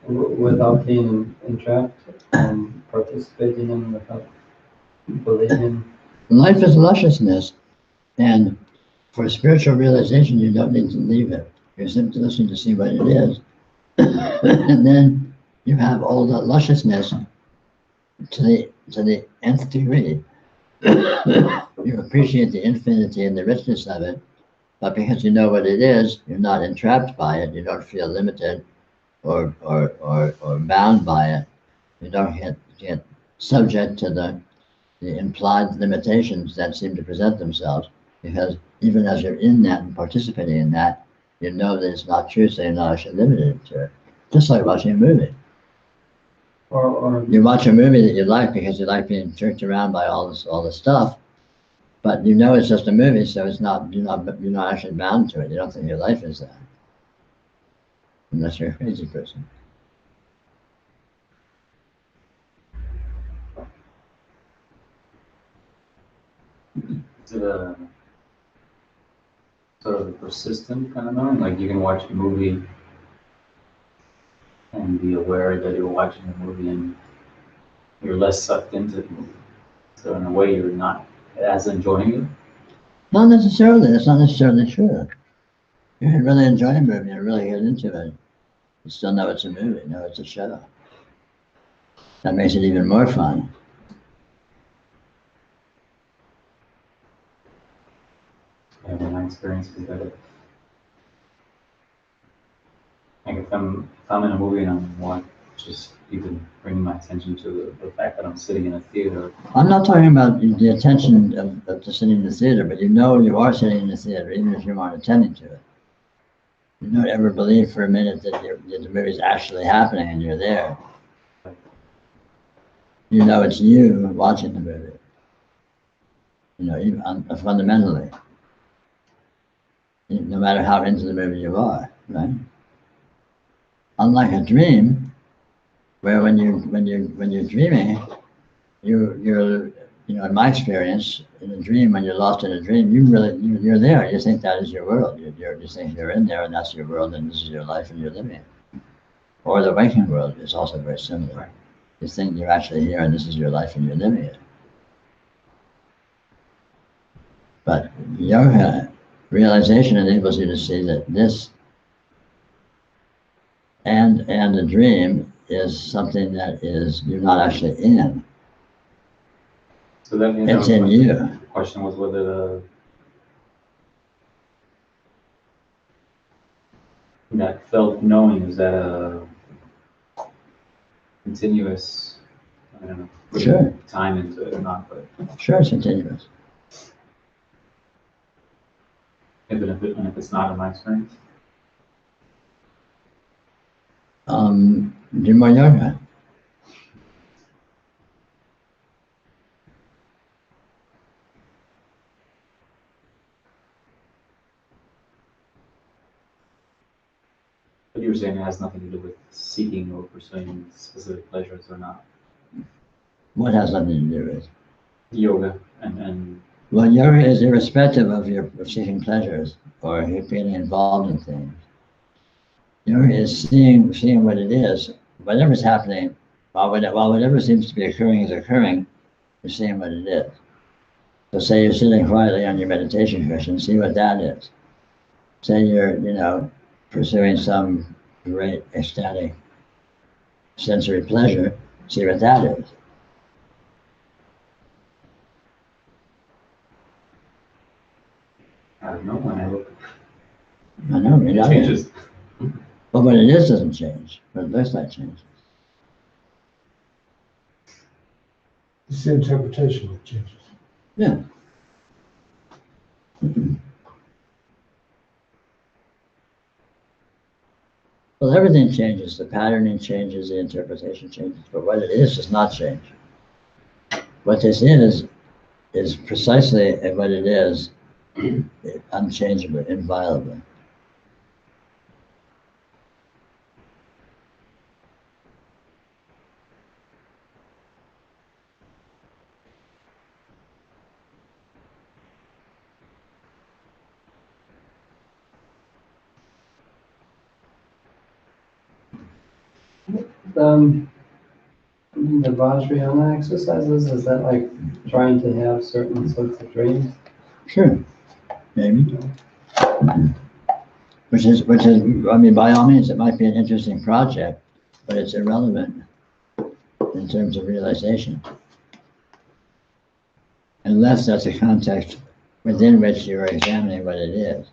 without being entrapped and participating in without believing? Life is lusciousness, and for spiritual realization, you don't need to leave it. You're simply listening to see what it is. And then you have all that lusciousness to the nth degree. You appreciate the infinity and the richness of it, but because you know what it is, you're not entrapped by it. You don't feel limited or bound by it. You don't get subject to the implied limitations that seem to present themselves, because even as you're in that and participating in that, you know that it's not true, so you're not actually limited to it. Just like watching a movie. Or You watch a movie that you like because you like being jerked around by all this stuff, but you know it's just a movie, so it's not you're not actually bound to it. You don't think your life is that, unless you're a crazy person. is it a sort of a persistent kind of knowing? Like you can watch a movie and be aware that you're watching a movie and you're less sucked into the movie. So in a way you're not as enjoying it. Not necessarily. That's not necessarily true. You can really enjoy a movie and really get into it. You still know it's a movie, know it's a show. That makes it even more fun. Yeah, my experience is that like if I'm in a movie and I'm just even bringing my attention to the fact that I'm sitting in a theater. I'm not talking about the attention of just sitting in the theater, but you know you are sitting in the theater, even if you aren't attending to it. You don't ever believe for a minute that the movie's actually happening and you're there. You know it's you watching the movie. You know, even fundamentally. No matter how into the movie you are, right? Unlike a dream, where when you're dreaming, you're in my experience, in a dream, when you're lost in a dream, you're there. You think that is your world. You think you're in there and that's your world and this is your life and you're living it. Or the waking world is also very similar. You think you're actually here and this is your life and you're living it. But yoga realization enables you to see that this and a dream is something that is you're not actually in. So that means it's in you. The question was whether that felt knowing, is that a continuous, I don't know, putting Sure. time into it or not, but Sure, it's continuous. even if it's not in my experience. Do more yoga. But you were saying it has nothing to do with seeking or pursuing specific pleasures or not. What has nothing to do with? Yoga and Well, yoga is irrespective of your of seeking pleasures or you being involved in things. Yoga is seeing what it is, whatever's happening, while whatever seems to be occurring is occurring, you're seeing what it is. So say you're sitting quietly on your meditation cushion, see what that is. Say you're, pursuing some great ecstatic sensory pleasure, see what that is. I don't know when I look, I know, it changes. But what it is doesn't change, but it looks like changes. It's the interpretation that changes. Yeah. Well, everything changes. The patterning changes, the interpretation changes, but what it is does not change. What this is precisely what it is, unchangeably, inviolably. The Vajrayana exercises, is that like trying to have certain sorts of dreams? Sure, maybe. Which is, I mean, by all means, it might be an interesting project, but it's irrelevant in terms of realization. Unless that's a context within which you're examining what it is.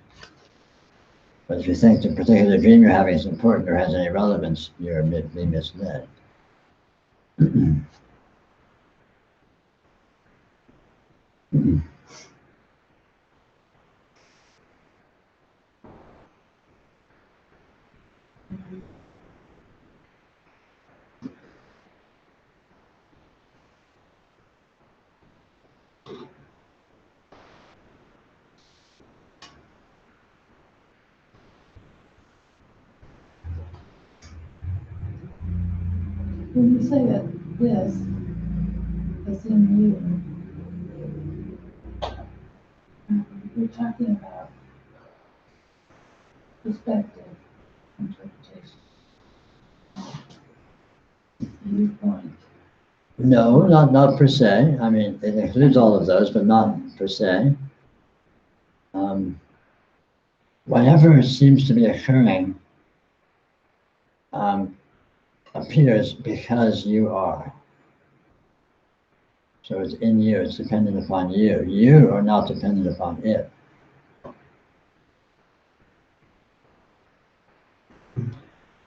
But if you think the particular dream you're having is important or has any relevance, you're being misled. When you say that this is in you, you're talking about perspective, interpretation, viewpoint. No, not per se. I mean, it includes all of those, but not per se. Whatever seems to be occurring appears because you are. So it's in you, it's dependent upon you. You are not dependent upon it.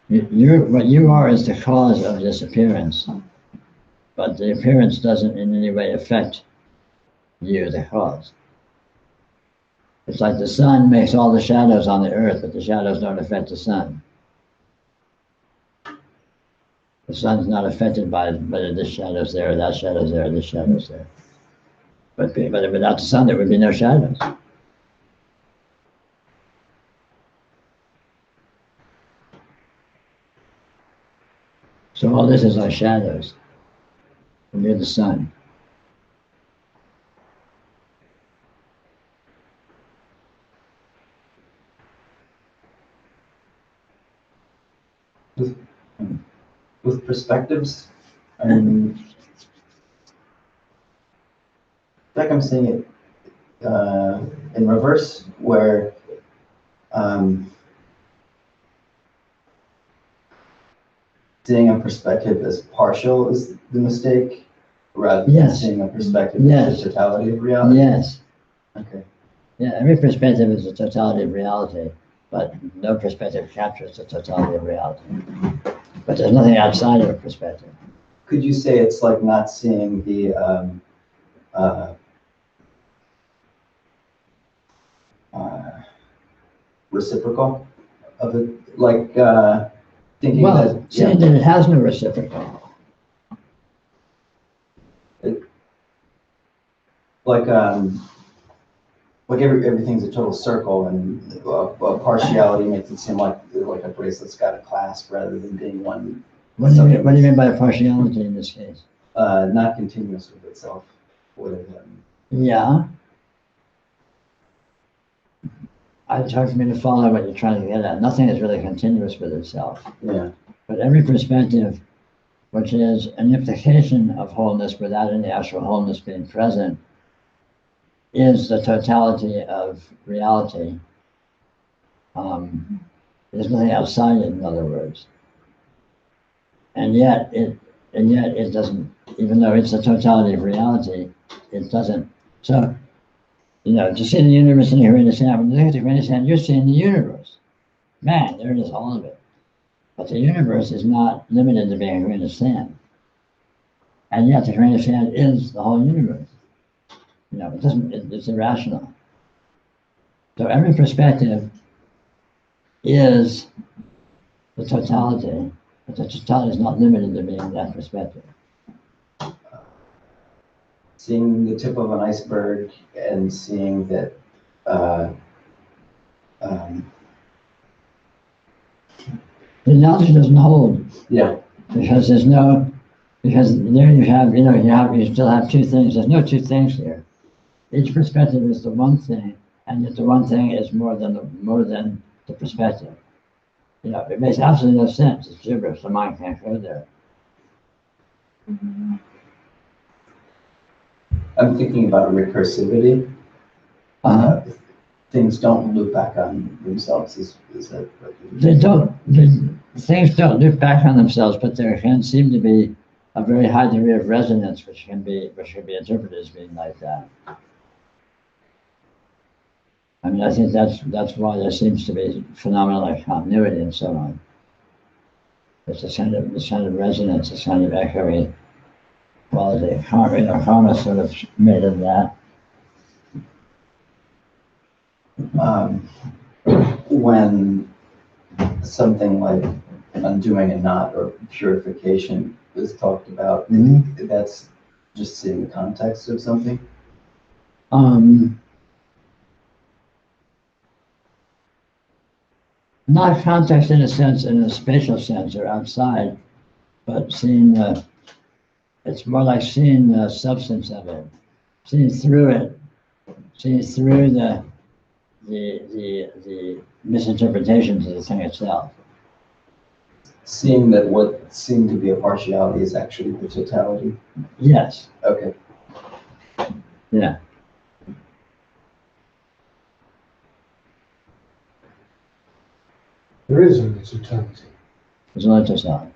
What you are is the cause of this appearance. But the appearance doesn't in any way affect you, the cause. It's like the sun makes all the shadows on the earth, but the shadows don't affect the sun. The sun's not affected by whether this shadow's there, or that shadow's there, or this shadow's there. But without the sun, there would be no shadows. So all this is like shadows. And you're the sun. With perspectives, I mean, I think I'm seeing it in reverse, where seeing a perspective as partial is the mistake, rather than seeing a perspective as the totality of reality. Yes. Okay. Yeah, every perspective is the totality of reality, but no perspective captures the totality of reality. But there's nothing outside of a perspective. Could you say it's like not seeing the reciprocal of it, like thinking Well, that, saying that it has no reciprocal. like everything's a total circle, and a partiality makes it seem like a bracelet's got a clasp rather than being one. What do you mean by partiality in this case? Not continuous with itself. Yeah. It's hard for me to follow what you're trying to get at. Nothing is really continuous with itself. Yeah. But every perspective, which is an implication of wholeness without any actual wholeness being present, is the totality of reality. There's nothing outside it, in other words. And yet it doesn't, even though it's the totality of reality, it doesn't. So, to see the universe in the grain of sand, when you look at the grain of sand, you're seeing the universe. Man, there it is, all of it. But the universe is not limited to being a grain of sand. And yet the grain of sand is the whole universe. It's irrational. So every perspective is the totality, but the totality is not limited to being that perspective. Seeing the tip of an iceberg and seeing that the analogy doesn't hold. Yeah. Because there you still have two things. There's no two things here. Each perspective is the one thing, and yet the one thing is more than the perspective. It makes absolutely no sense. It's gibberish. The mind can't go there. I'm thinking about recursivity. Things don't loop back on themselves. Is that what they don't? Things don't loop back on themselves, but there can seem to be a very high degree of resonance, which can be interpreted as being like that. I mean, I think that's why there seems to be phenomena like continuity and so on. It's this kind of resonance, this kind of echoing quality. Karma sort of made of that. When something like undoing a knot or purification is talked about, that's just seeing the context of something. Not context in a sense, in a spatial sense or outside, but seeing it's more like seeing the substance of it, seeing through it, seeing through the misinterpretations of the thing itself. Seeing that what seemed to be a partiality is actually the totality. Yes. Okay. Yeah. There is only totality. There's no totality.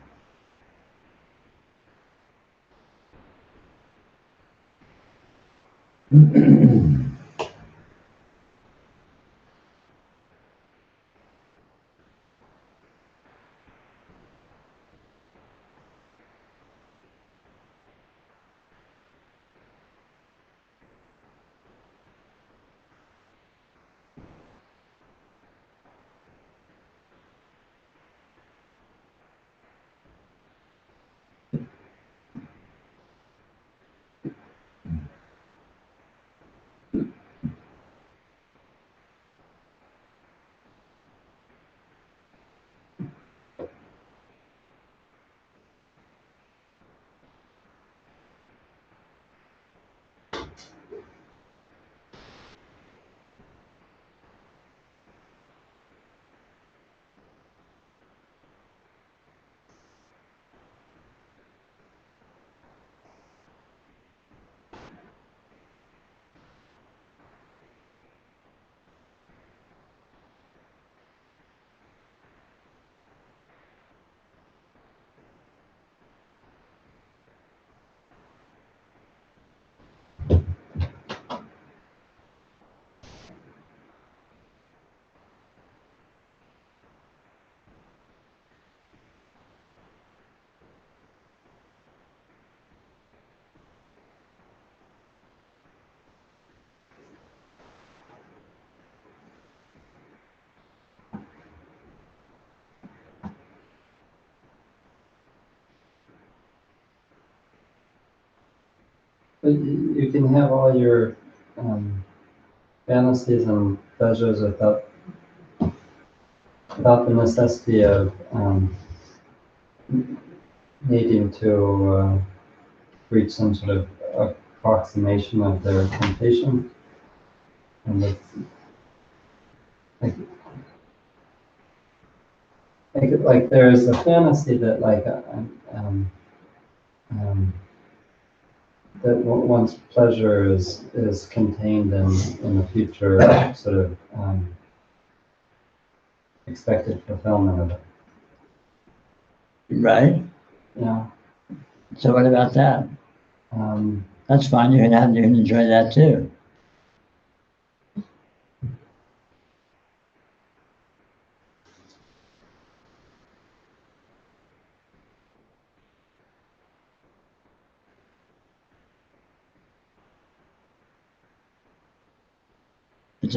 But you can have all your fantasies and pleasures without the necessity of needing to reach some sort of approximation of their temptation. And it's like there is a fantasy that that one's pleasure is contained in the future sort of expected fulfillment of it. Right? Yeah. So what about that? That's fine. You can enjoy that too. It's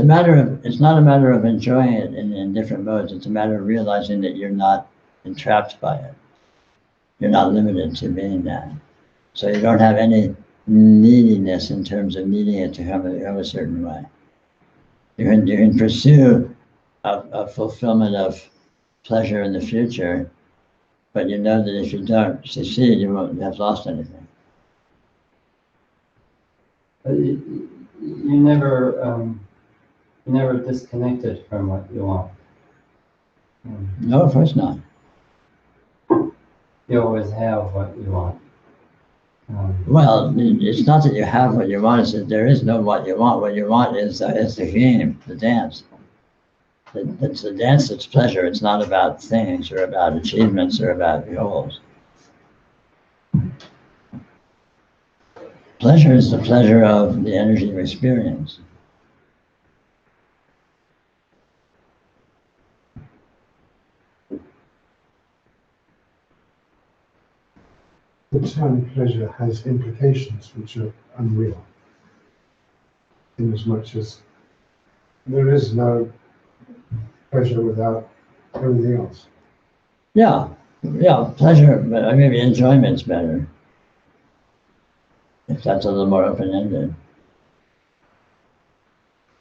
not a matter of enjoying it in different modes. It's a matter of realizing that you're not entrapped by it. You're not limited to being that. So you don't have any neediness in terms of needing it to come a certain way. You can pursue a fulfillment of pleasure in the future, but you know that if you don't succeed, you won't have lost anything. You never disconnected from what you want. No, of course not. You always have what you want. Well, it's not that you have what you want, it's that there is no what you want. What you want is the game, the dance. It's the dance that's pleasure. It's not about things or about achievements or about goals. Pleasure is the pleasure of the energy of experience. The term pleasure has implications which are unreal, in as much as there is no pleasure without everything else. Yeah, pleasure, but maybe enjoyment's better. If that's a little more open-ended.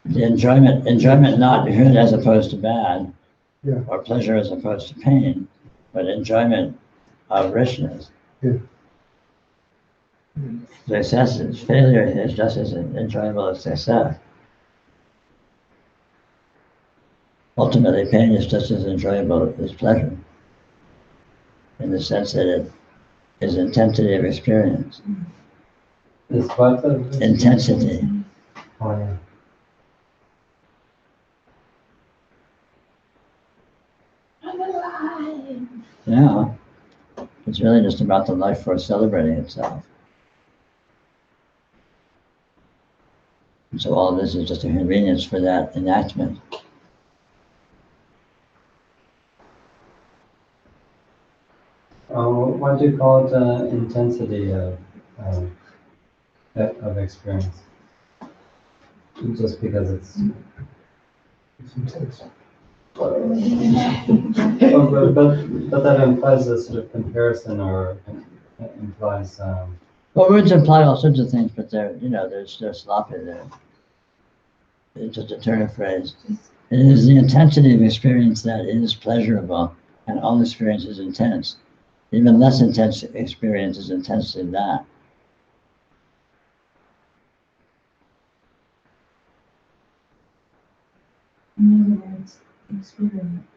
The enjoyment not good as opposed to bad, Yeah. or pleasure as opposed to pain, but enjoyment of richness. Yeah. Failure is just as enjoyable as success. Ultimately, pain is just as enjoyable as pleasure, in the sense that it is intensity of experience. Is what of Intensity. Oh, yeah. I'm alive. Yeah, it's really just about the life force celebrating itself. And so all this is just a convenience for that enactment. What do you call it? Intensity of experience. Just because it's intense. but that implies a sort of comparison, or implies. Well, words imply all sorts of things, but they're sloppy there. It's just a turn of phrase. It is the intensity of experience that is pleasurable, and all experience is intense. Even less intense experience is intense than that. In other words, experience.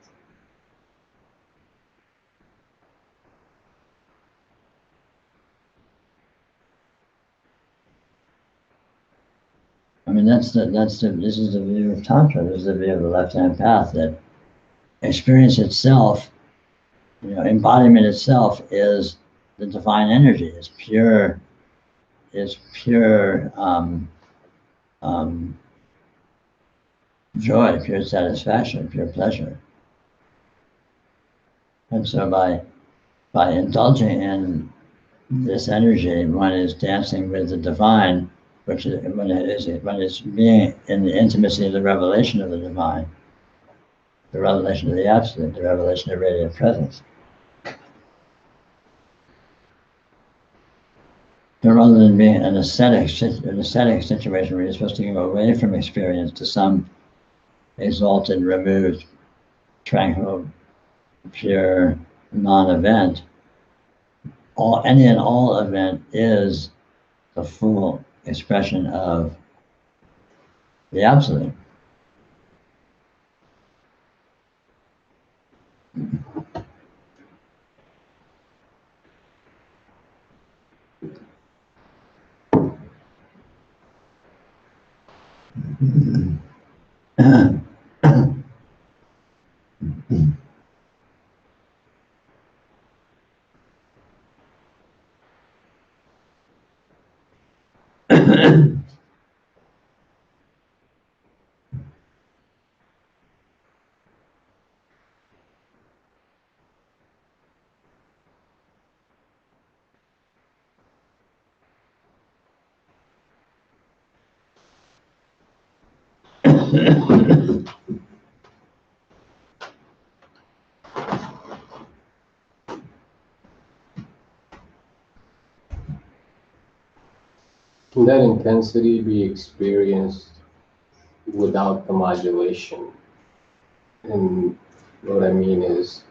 I mean, this is the view of Tantra. This is the view of the left-hand path, that experience itself, embodiment itself is the divine energy. It's pure joy, pure satisfaction, pure pleasure. And so by indulging in this energy, one is dancing with the divine, which is when it's being in the intimacy of the revelation of the divine, the revelation of the absolute, the revelation of radiant presence. So rather than being an ascetic situation where you're supposed to go away from experience to some exalted, removed, tranquil, pure non-event, any and all event is the full expression of the absolute. Can that intensity be experienced without the modulation? And what I mean is,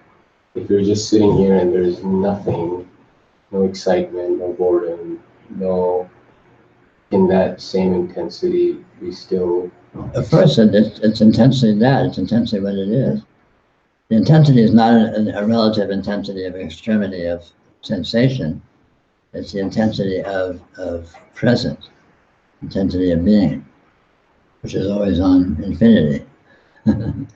if you're just sitting here and there's nothing, no excitement, no boredom, no, in that same intensity, we still. Of course, it's intensely that. It's intensely what it is. The intensity is not a relative intensity of extremity of sensation. It's the intensity of presence, intensity of being, which is always on infinity. It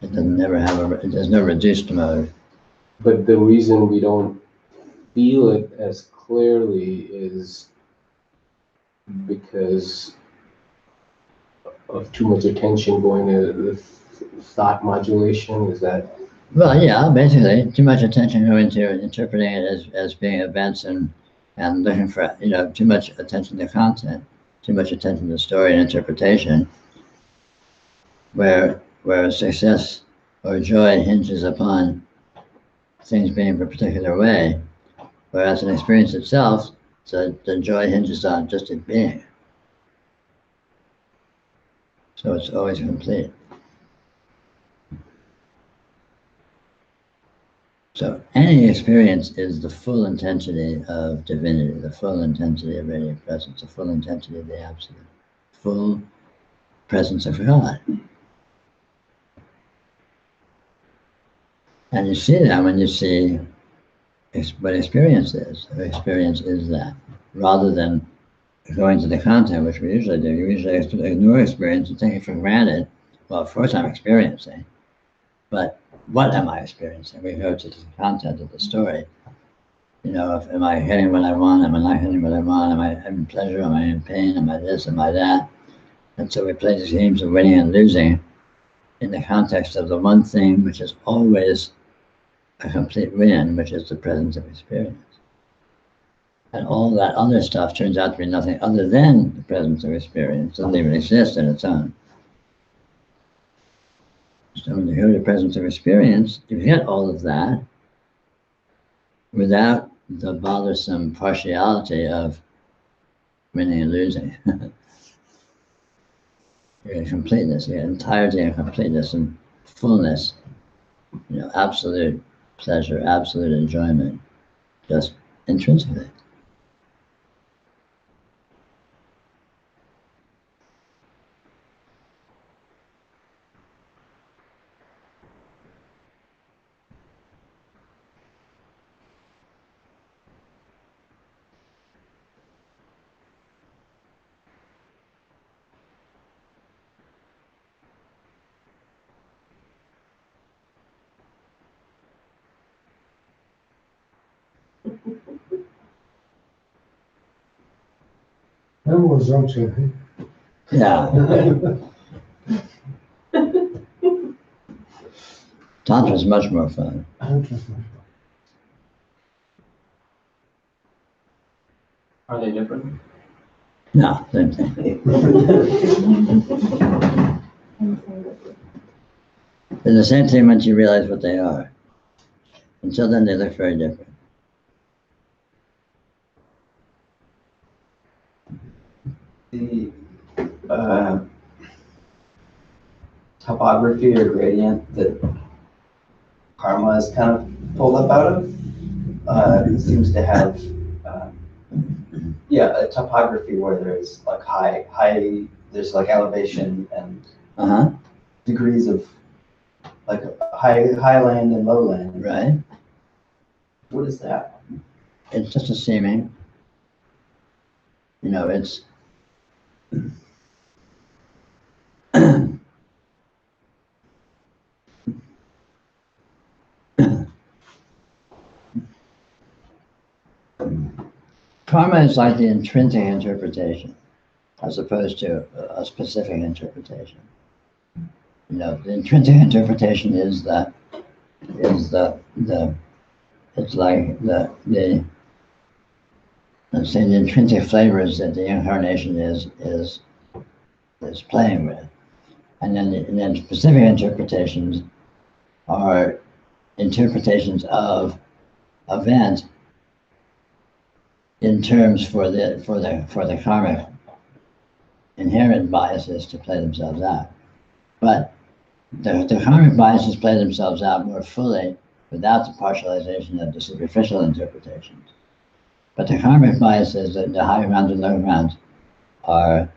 doesn't never have there's no reduced mode. But the reason we don't feel it as clearly is because of too much attention going to the thought modulation. Is that? Well, yeah, basically, too much attention going to interpreting it as being events and looking for, too much attention to content, too much attention to story and interpretation, where success or joy hinges upon things being a particular way, whereas an experience itself, so the joy hinges on just it being. So it's always complete. So any experience is the full intensity of divinity, the full intensity of radiant presence, the full intensity of the absolute, full presence of God. And you see that when you see what experience is. Experience is that, rather than going to the content, which we usually do. You usually ignore experience and take it for granted. Well, of course I'm experiencing, but what am I experiencing? We go to the content of the story. Am I getting what I want? Am I not getting what I want? Am I having pleasure? Am I in pain? Am I this? Am I that? And so we play these games of winning and losing in the context of the one thing which is always a complete win, which is the presence of experience. And all that other stuff turns out to be nothing other than the presence of experience. It doesn't even exist in its own. So when you hear the presence of experience, you get all of that without the bothersome partiality of winning and losing. You get completeness, you get entirety and completeness and fullness, absolute pleasure, absolute enjoyment, just intrinsically. That was okay. Yeah. Tantra is much more fun. Interesting. Are they different? No, same thing. They're the same thing once you realize what they are. Until then, they look very different. the topography or gradient that karma is kind of pulled up out of seems to have a topography where there's like there's like elevation and degrees of like high land and low land. Right. What is that? It's just a seeming. You know, it's karma is like the intrinsic interpretation as opposed to a specific interpretation. You know, the intrinsic interpretation is it's like let's say the intrinsic flavors that the incarnation is playing with. And then specific interpretations are interpretations of event in terms for the karmic inherent biases to play themselves out. But the karmic biases play themselves out more fully without the partialization of the superficial interpretations. But the karmic biases, the high ground and low ground, are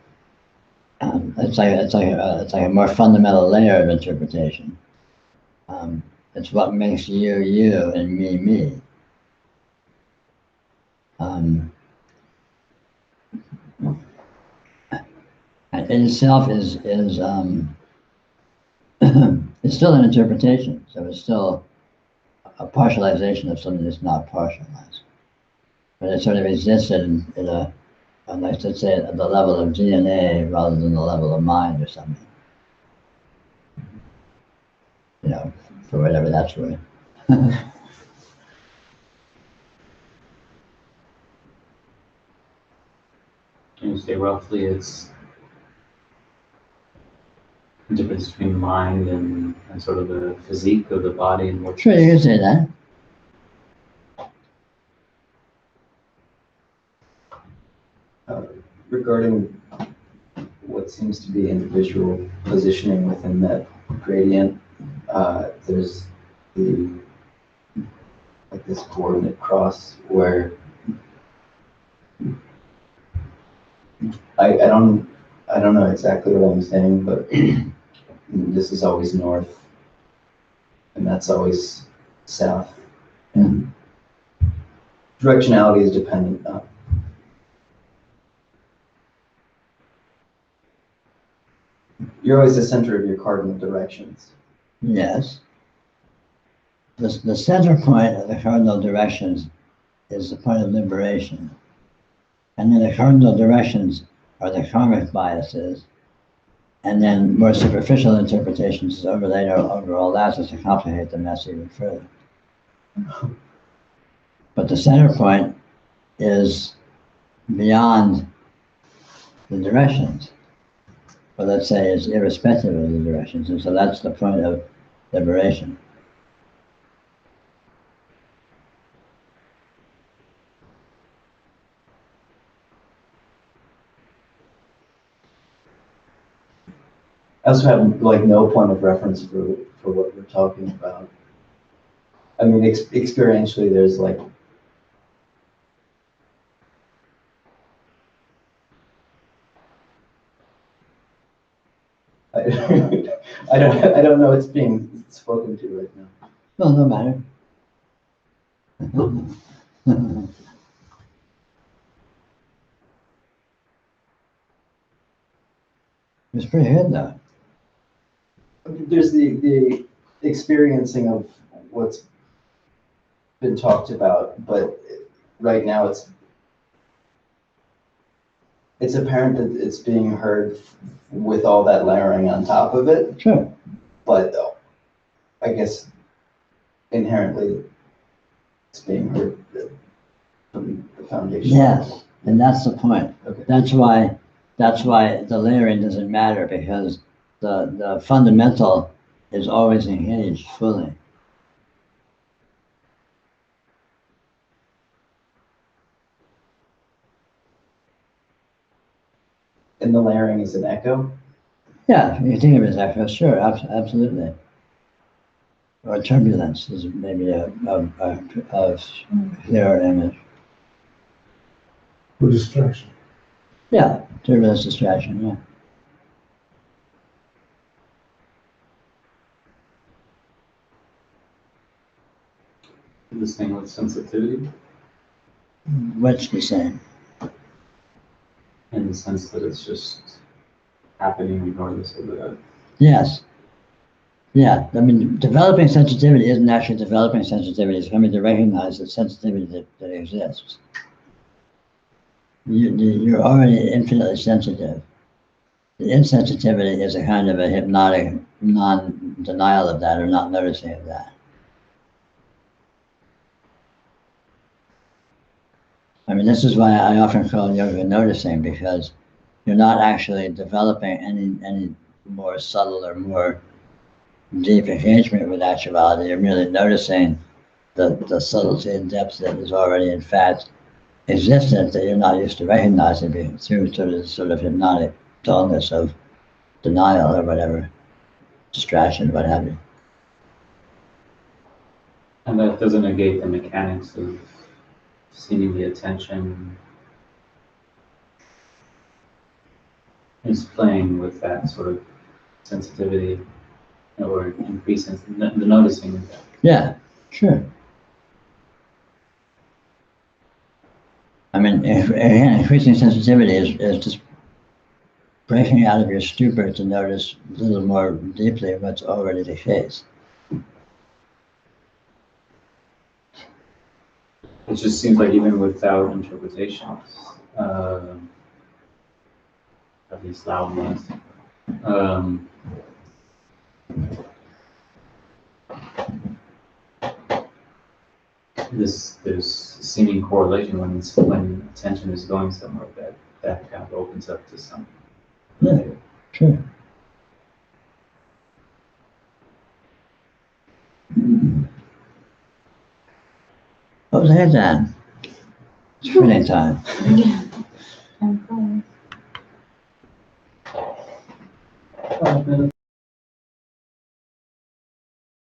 it's like a more fundamental layer of interpretation. It's what makes you you and me me. In itself is it's still an interpretation, so it's still a partialization of something that's not partialized, but it sort of exists in a like let's say at the level of DNA rather than the level of mind or something. You know, for whatever that's worth. Can you say roughly it's the difference between the mind and sort of the physique of the body and what? Sure, you can say that. Regarding what seems to be individual positioning within that gradient, there's this coordinate cross where I don't know exactly what I'm saying, but this is always north and that's always south. And directionality is dependent on. You're always the center of your cardinal directions. Yes. The center point of the cardinal directions is the point of liberation. And then the cardinal directions are the karmic biases. And then more superficial interpretations is overlaid over all that just to complicate the mess even further. But the center point is beyond the directions. But let's say it's irrespective of the directions. And so that's the point of liberation. I also have like no point of reference for what we're talking about. I mean, experientially, there's like I don't know what's being spoken to right now. Well, no matter. It's pretty good though. There's the experiencing of what's been talked about, but right now it's apparent that it's being heard with all that layering on top of it. Sure. But I guess inherently it's being heard from the foundation. Yes, and that's the point. Okay. That's why the layering doesn't matter, because the fundamental is always engaged fully. And the layering is an echo? Yeah, you think of it as echo, sure, absolutely. Or turbulence is maybe a clearer image. For distraction. Yeah, turbulence distraction, yeah. The same with sensitivity, What's the same? in the sense that it's just happening regardless of the. Yes. Yeah, I mean, developing sensitivity isn't actually developing sensitivity, it's coming to recognize the sensitivity that exists. You're already infinitely sensitive. The insensitivity is a kind of a hypnotic non-denial of that or not noticing of that. I mean, this is why I often call yoga noticing, because you're not actually developing any more subtle or more deep engagement with actuality. You're merely noticing the subtlety and depth that is already in fact existent that you're not used to recognizing through sort of hypnotic dullness of denial or whatever, distraction, what have you. And that doesn't negate the mechanics of seeing the attention is playing with that sort of sensitivity or increasing the noticing. Yeah, sure. I mean, again, increasing sensitivity is just breaking out of your stupor to notice a little more deeply what's already the case. It just seems like even without interpretations, at least loud ones, there's seeming correlation when attention is going somewhere that kind of opens up to some. Yeah, sure. What was ahead then? It's feeding time. And, 5 minutes.